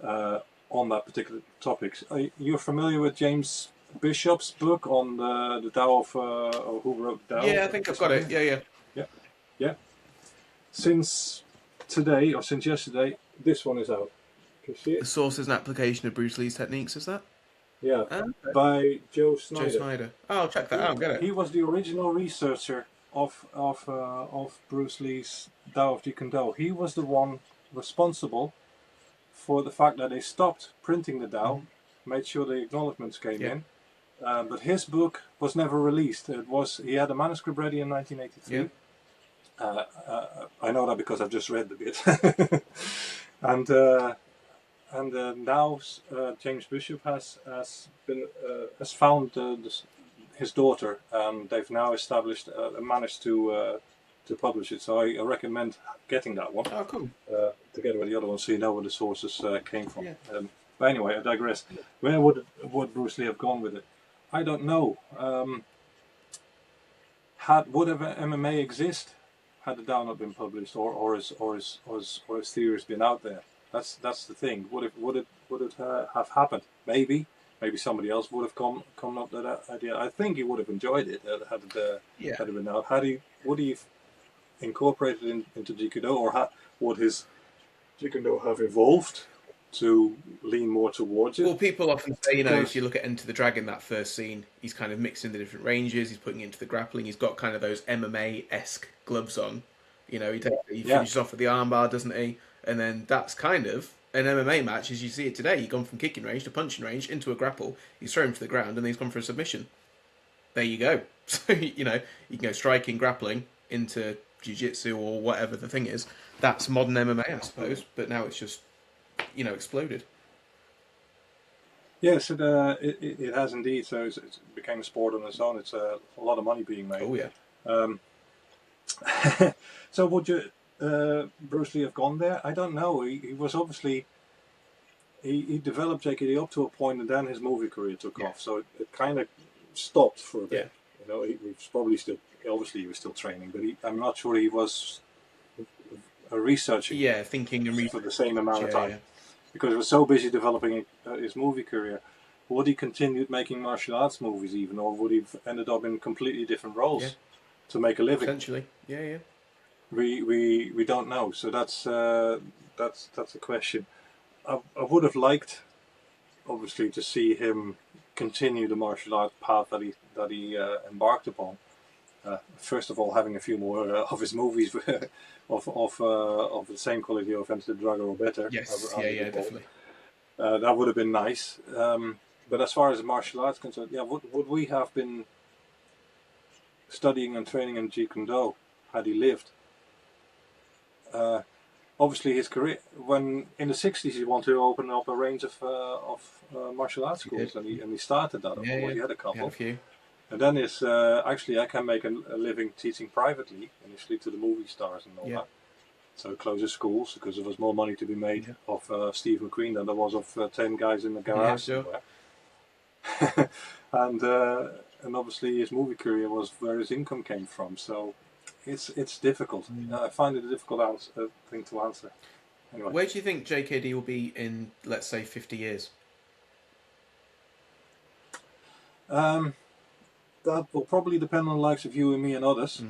on that particular topic. You're familiar with James Bishop's book on the Tao of who wrote Tao? Yeah, I think I've got it. Yeah. Since today or since yesterday, this one is out. Can you see it? The sources and application of Bruce Lee's techniques, is that? Yeah, by Joe Snyder. Oh, I'll check that out. Get it. He was the original researcher of Bruce Lee's Tao of Jeet Kune Do. He was the one responsible for the fact that they stopped printing the Tao, made sure the acknowledgements came in. But his book was never released. He had a manuscript ready in 1983. I know that because I've just read the bit. and now James Bishop has found his daughter, and they've now established managed to publish it. So I recommend getting that one. Oh, cool. Together with the other one, so you know where the sources came from. But anyway, I digress. Where would Bruce Lee have gone with it? I don't know. Would MMA exist had the Tao not been published, or his theories been out there? That's the thing. Would it have happened? Maybe somebody else would have come up with that idea. I think he would have enjoyed it had it been out. Would he have incorporated it into Jeet Kune Do, or would his Jeet Kune Do have evolved to lean more towards it? Well, people often say, you know, if you look at Enter the Dragon, that first scene, he's kind of mixing the different ranges, he's putting it into the grappling, he's got kind of those MMA-esque gloves on. You know, he finishes off with the armbar, doesn't he? And then that's kind of an MMA match as you see it today. You've gone from kicking range to punching range into a grapple, he's thrown him to the ground, and then he's gone for a submission. There you go. So, you know, you can go striking, grappling, into jiu-jitsu or whatever the thing is. That's modern MMA, I suppose, but now it's just, you know, exploded. Yes, it has indeed. So it became a sport on its own. It's a lot of money being made. Oh yeah. So would Bruce Lee have gone there? I don't know. He was obviously he developed JKD up to a point, and then his movie career took off. So it kind of stopped for a bit. You he was probably still, obviously he was still training, but I'm not sure he was researching. Yeah, thinking and for the same amount of time, yeah. because he was so busy developing his movie career. Would he continued making martial arts movies even, or would he have ended up in completely different roles to make a living? Potentially, yeah. We don't know. So that's a question. I would have liked, obviously, to see him continue the martial art path that he embarked upon. First of all, having a few more of his movies of the same quality of Enter the Dragon or better. Yes, yeah, definitely. That would have been nice. But as far as martial arts concerned, would we have been studying and training in Jeet Kune Do had he lived? Obviously, his career, when in the 60s he wanted to open up a range of martial arts schools, and he started that. He had a couple. He had a few. And then is actually I can make a living teaching privately, initially to the movie stars and all that. So closes schools because there was more money to be made of Steve McQueen than there was of 10 guys in the garage somewhere. And obviously his movie career was where his income came from. So it's difficult. I find it a difficult thing to answer. Anyway. Where do you think JKD will be in, let's say, 50 years? That will probably depend on the likes of you and me and others.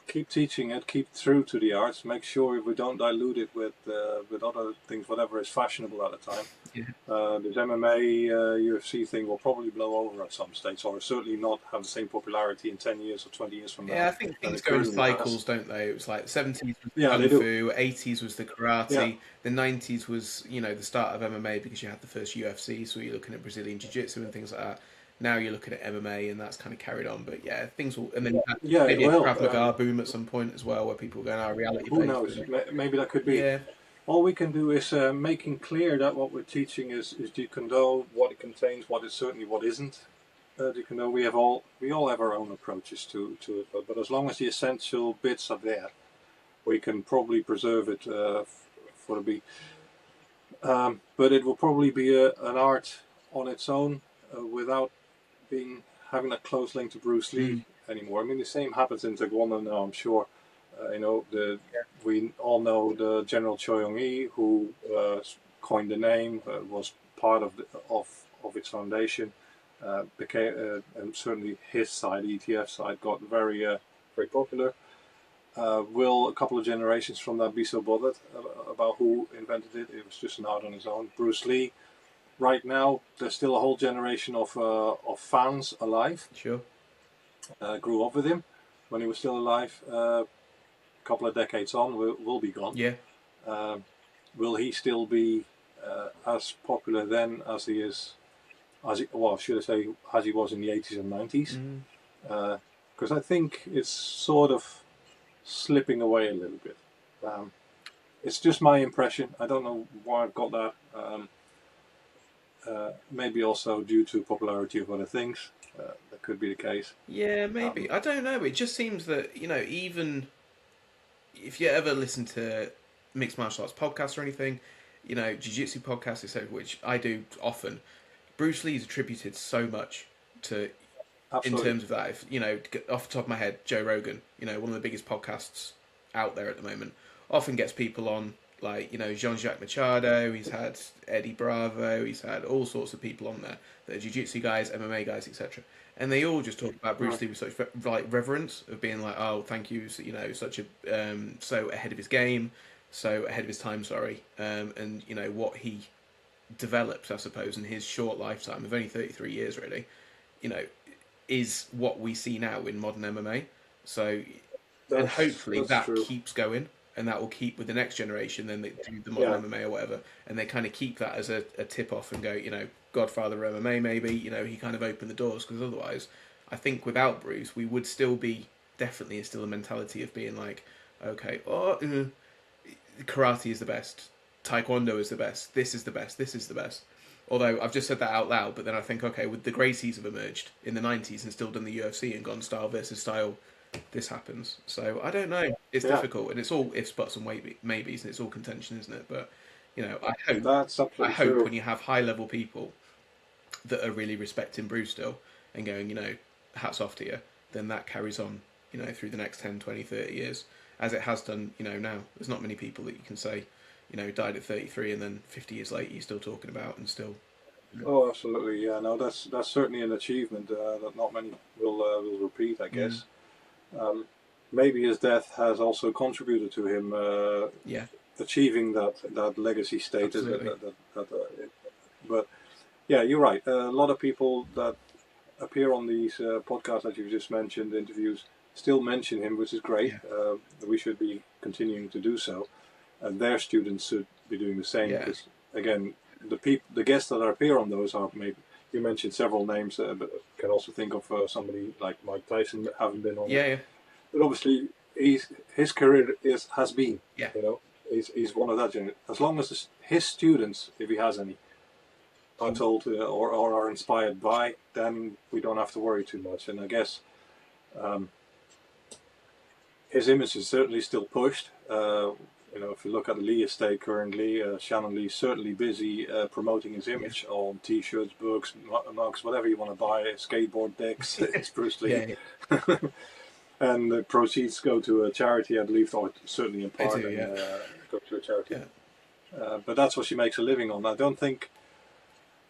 Keep teaching it, keep true to the arts, make sure we don't dilute it with other things, whatever is fashionable at the time. This MMA, UFC thing will probably blow over at some stage, or certainly not have the same popularity in 10 years or 20 years from now. Yeah, I think things go in cycles, don't they? It was like 70s was Kung Fu, 80s was the karate, the 90s was, the start of MMA because you had the first UFC, so you're looking at Brazilian Jiu-Jitsu and things like that. Now you're looking at MMA, and that's kind of carried on. But things will, and then maybe a Krav Maga boom at some point as well, where people go, "Our reality." Who knows? Maybe that could be. Yeah. All we can do is making clear that what we're teaching is Jeet Kune Do, what it contains, what isn't. Jeet Kune Do. We all have our own approaches to it, but as long as the essential bits are there, we can probably preserve it for the beat. But it will probably be an art on its own without having a close link to Bruce Lee anymore. I mean, the same happens in Taekwondo now, I'm sure. We all know the General Choi Yong-hee, who coined the name, was part of its foundation, became and certainly his side, the ETF side, got very popular. Will a couple of generations from that be so bothered about who invented it? It was just an art on his own. Bruce Lee. Right now, there's still a whole generation of fans alive. Sure. Grew up with him when he was still alive. A couple of decades on, will be gone. Yeah. Will he still be as popular then as he is? As he was in the 80s and 90s? Because I think it's sort of slipping away a little bit. It's just my impression. I don't know why I've got that. Maybe also due to popularity of other things. That could be the case. Yeah, maybe. I don't know. It just seems that, even if you ever listen to mixed martial arts podcasts or anything, jiu-jitsu podcasts, etc., which I do often, Bruce Lee's attributed so much to, in terms of that. If, off the top of my head, Joe Rogan, one of the biggest podcasts out there at the moment, often gets people on, like, Jean-Jacques Machado, he's had Eddie Bravo, he's had all sorts of people on there that are jiu-jitsu guys, MMA guys, etc. And they all just talk about Bruce Lee with such reverence of being like, oh, thank you, such a so ahead of his game, so ahead of his time, sorry, and what he developed, I suppose, in his short lifetime of only 33 years, really, is what we see now in modern MMA. So, and hopefully that keeps going. And that will keep with the next generation, then they do the modern MMA or whatever, and they kind of keep that as a tip off and go, Godfather of MMA maybe, he kind of opened the doors, because otherwise, I think without Bruce, we would still be definitely still a mentality of being like, okay, karate is the best, taekwondo is the best, this is the best, this is the best. Although I've just said that out loud, but then I think, okay, would the Gracies have emerged in the 90s and still done the UFC and gone style versus style, this happens. So I don't know. It's difficult, and it's all ifs, buts, and maybes, and it's all contention, isn't it? But I hope when you have high level people that are really respecting Bruce still, and going, hats off to you, then that carries on, through the next 10, 20, 30 years, as it has done, now. There's not many people that you can say, died at 33 and then 50 years later you're still talking about and still. Oh, absolutely. Yeah, no, that's certainly an achievement that not many will repeat, I guess. Maybe his death has also contributed to him achieving that legacy status. But yeah, you're right. A lot of people that appear on these podcasts that you just mentioned, interviews, still mention him, which is great. We should be continuing to do so, and their students should be doing the same. Because again, the guests that appear on those are, maybe you mentioned several names, but can also think of somebody like Mike Tyson that haven't been on. But obviously, his career has been. He's one of that generation. As long as his students, if he has any, are told or are inspired by, then we don't have to worry too much. And I guess his image is certainly still pushed. If you look at the Lee estate currently, Shannon Lee is certainly busy promoting his image on T-shirts, books, mugs, whatever you want to buy, skateboard decks. It's Bruce Lee. And the proceeds go to a charity, I believe, or certainly in part, go to a charity. But that's what she makes a living on. I don't think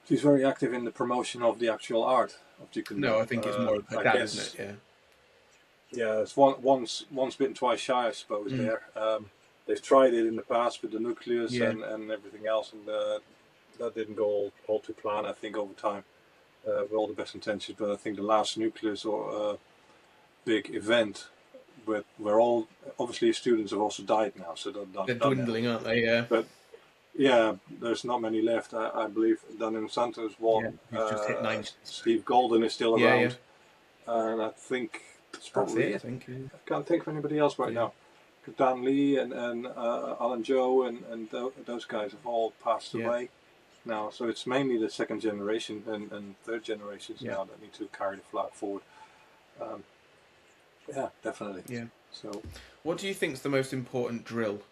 she's very active in the promotion of the actual art of Jeet Kune Do. No, I think it's more of her dad, isn't it? Yeah, it's once bitten, twice shy, I suppose. There, they've tried it in the past with the nucleus and everything else, and that didn't go all to plan. I think over time, with all the best intentions, but I think the last nucleus or big event, where all obviously students have also died now, so they're dwindling, aren't they? Yeah. But yeah, there's not many left. I believe Danilo Santos won. Just hit 9. Steve Golden is still around, and I think it's probably. That's it, I think. I can't think of anybody else right now. Dan Lee and Alan Joe and those guys have all passed away now. So it's mainly the second generation and third generations now that need to carry the flag forward. Definitely. Yeah. So, what do you think is the most important drill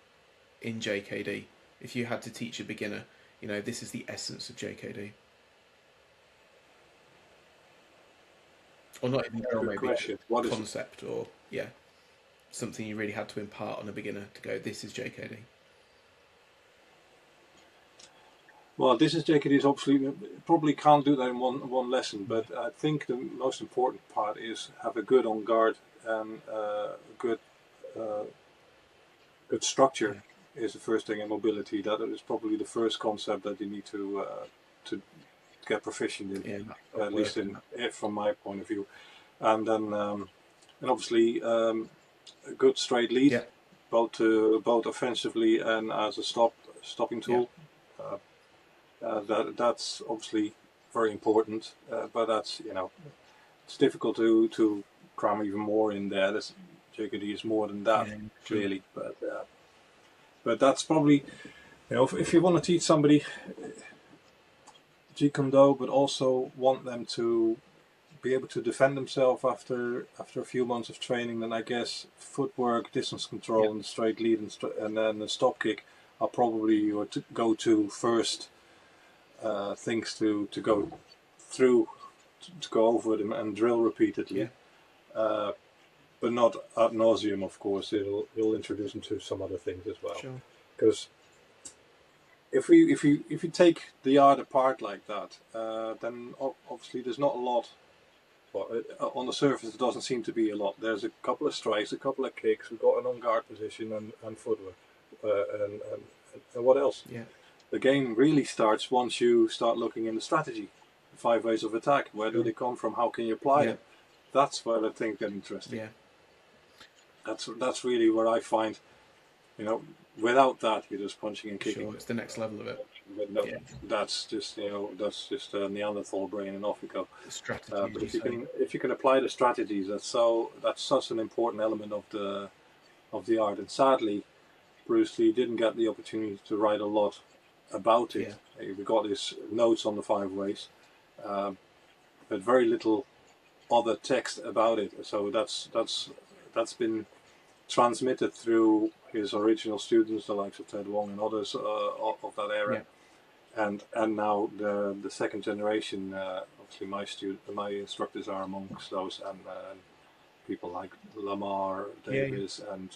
in JKD? If you had to teach a beginner, this is the essence of JKD. Or not even drill, maybe question. What concept or something you really had to impart on a beginner to go, this is JKD. Well, this is JKD is obviously probably can't do that in one lesson, but I think the most important part is have a good on guard and good structure is the first thing, and mobility. That is probably the first concept that you need to get proficient in, at least from my point of view. And then and obviously a good straight lead, both offensively and as a stopping tool. That's obviously very important, but that's it's difficult to cram even more in there. JKD is more than that, really. But that's probably if you want to teach somebody Jeet Kune Do, but also want them to be able to defend themselves after a few months of training, then I guess footwork, distance control, and straight lead and then the stop kick are probably your go-to first things to go through, to go over them and drill repeatedly. But not ad nauseum, of course. You'll introduce them to some other things as well. Because if you take the art apart like that, then obviously there's not a lot. Well, on the surface, it doesn't seem to be a lot. There's a couple of strikes, a couple of kicks. We've got an on-guard position and footwork. And what else? The game really starts once you start looking in the strategy. 5 ways of attack. Where do they come from? How can you apply them? That's where I think get interesting. That's really where I find, without that you're just punching and kicking. Sure, it's the next level of it. But no, that's just a Neanderthal brain, and off you go. But if you can apply the strategies, that's such an important element of the art. And sadly, Bruce Lee didn't get the opportunity to write a lot about it. We got his notes on the 5 ways, but very little other text about it. So that's been transmitted through his original students, the likes of Ted Wong and others of that era, and now the second generation of obviously my instructors are amongst those, and people like Lamar Davis and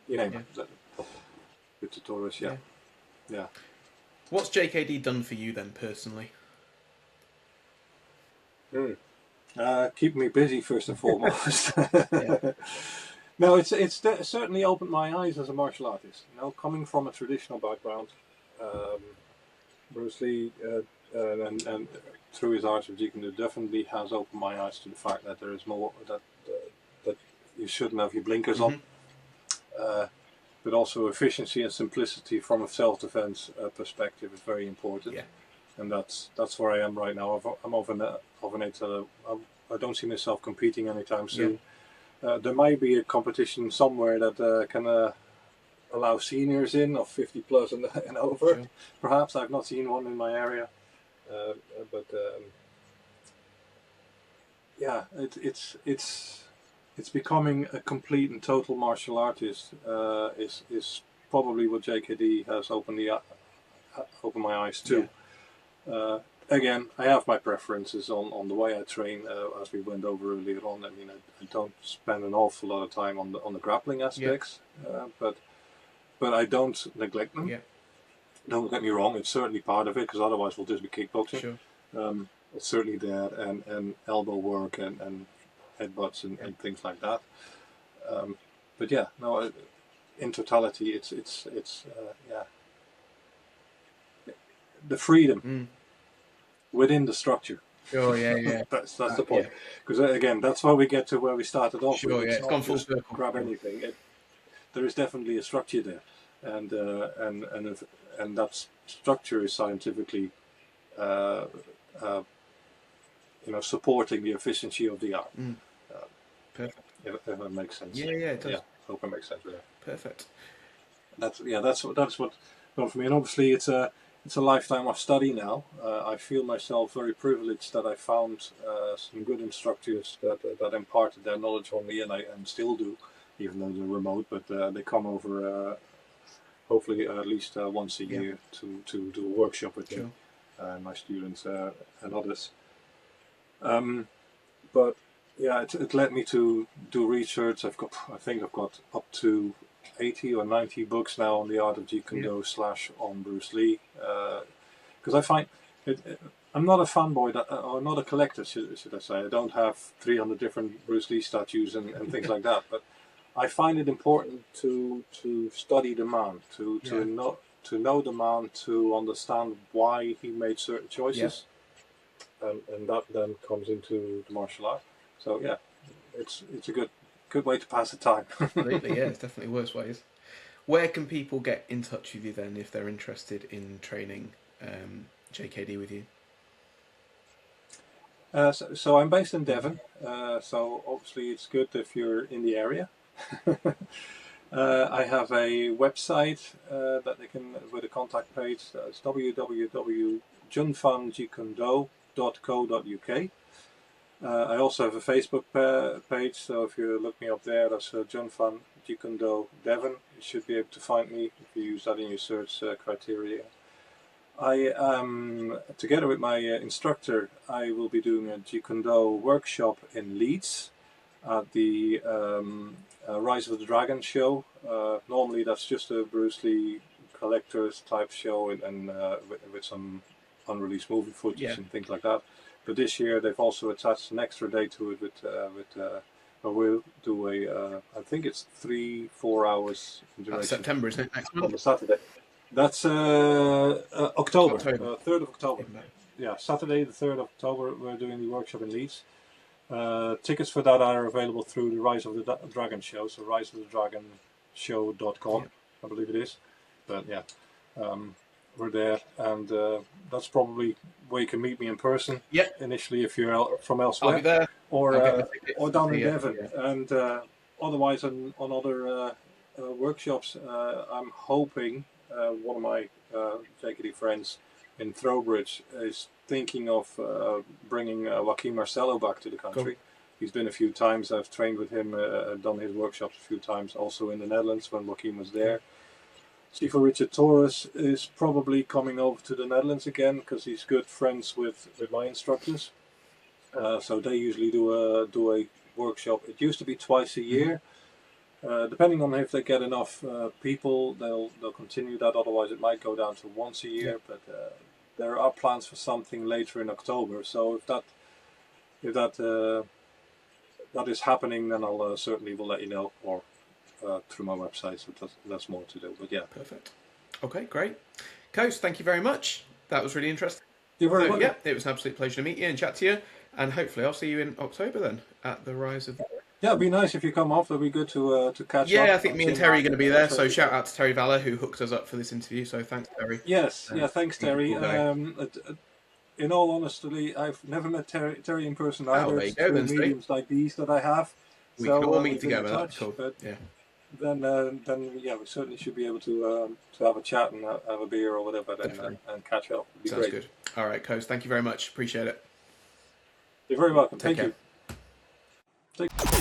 you name it, the tutorials. Yeah. What's JKD done for you then personally? Keep me busy first and foremost. No, it's certainly opened my eyes as a martial artist. You know, coming from a traditional background, Bruce Lee and through his arts of Jeet Kune Do definitely has opened my eyes to the fact that there is more that you shouldn't have your blinkers on, but also efficiency and simplicity from a self-defense perspective is very important. Yeah. And that's where I am right now. I'm of an age that I don't see myself competing anytime soon. There might be a competition somewhere that can allow seniors in of 50 plus and over. Sure. Perhaps I've not seen one in my area, but yeah, it's becoming a complete and total martial artist. Is probably what JKD has opened my eyes to. Again, I have my preferences on the way I train, as we went over earlier on. I mean, I don't spend an awful lot of time on the grappling aspects, but I don't neglect them. Don't get me wrong; it's certainly part of it, because otherwise we'll just be kickboxing. Sure. It's certainly there, and elbow work and headbutts and things like that. But yeah, no, in totality, it's the freedom within the structure. Sure, yeah. That's the point. Because again, that's why we get to where we started off. Sure, with. It's gone full circle. Grab anything. There is definitely a structure there, and that structure is scientifically, supporting the efficiency of the art. Perfect. If that makes sense. Yeah, it does. Yeah, hope it makes sense. Yeah. Perfect. That's what done for me, and obviously it's a lifetime of study now. I feel myself very privileged that I found some good instructors that imparted their knowledge on me, and still do, even though they're remote. But they come over hopefully at least once a year to do a workshop with me, my students and others. But yeah, it led me to do research. I think I've got up to 80 or 90 books now on the art of Jeet Kune Do / on Bruce Lee, because I find I'm not a fanboy or not a collector, should I say. I don't have 300 different Bruce Lee statues and things like that, but I find it important to study the man, to know the man, to understand why he made certain choices, and that then comes into the martial art. So yeah, it's a good way to pass the time. Absolutely, yeah, it's definitely worse ways. Where can people get in touch with you then if they're interested in training JKD with you? So I'm based in Devon, so obviously it's good if you're in the area. I have a website that they can, with a contact page. It's www.junfanjikundo.co.uk. I also have a Facebook page, so if you look me up there, that's Junfan Jeet Kune Do Devon. You should be able to find me if you use that in your search criteria. I together with my instructor, I will be doing a Jeet Kune Do workshop in Leeds at the Rise of the Dragon show. Normally that's just a Bruce Lee collector's type show and with some unreleased movie footage and things like that. But this year they've also attached an extra day to it we'll do I think it's 3-4 hours in duration. That's September, isn't it? Next month? On the Saturday. That's October. 3rd of October. Yeah, Saturday the 3rd of October we're doing the workshop in Leeds. Tickets for that are available through the Rise of the Dragon show, so riseofthedragonshow.com, I believe it is. But yeah, we're there, and that's probably where you can meet me in person. Initially, if you're from elsewhere, I'll be there. or down in Devon, and otherwise on other workshops. I'm hoping one of my JKD friends in Throwbridge is thinking of bringing Joaquin Marcelo back to the country. Cool. He's been a few times. I've trained with him, done his workshops a few times, also in the Netherlands when Joaquin was there. Sivo Richard Torres is probably coming over to the Netherlands again because he's good friends with my instructors. So they usually do a workshop. It used to be twice a year. Depending on if they get enough people, they'll continue that. Otherwise, it might go down to once a year. But there are plans for something later in October. So if that is happening, then I'll certainly will let you know, or through my website. So that's more to do. But yeah, perfect. Okay, great. Koos, thank you very much. That was really interesting. You're very welcome. Yeah, it was an absolute pleasure to meet you and chat to you. And hopefully, I'll see you in October then at the Rise of. Yeah, it'd be nice if you come off. It'd be good to catch up. Yeah, I think me and Terry are going to be there. So shout out to Terry Valor who hooked us up for this interview. So thanks, Terry. Yes, thanks, Terry. In all honesty, I've never met Terry in person either. There you go, then, mediums like these that I have. We can all meet together. That's cool. But yeah. Then yeah, we certainly should be able to have a chat and have a beer or whatever, and catch up. It'd be Sounds great. Good. All right, Koos, thank you very much. Appreciate it. You're very welcome. Thank care. you.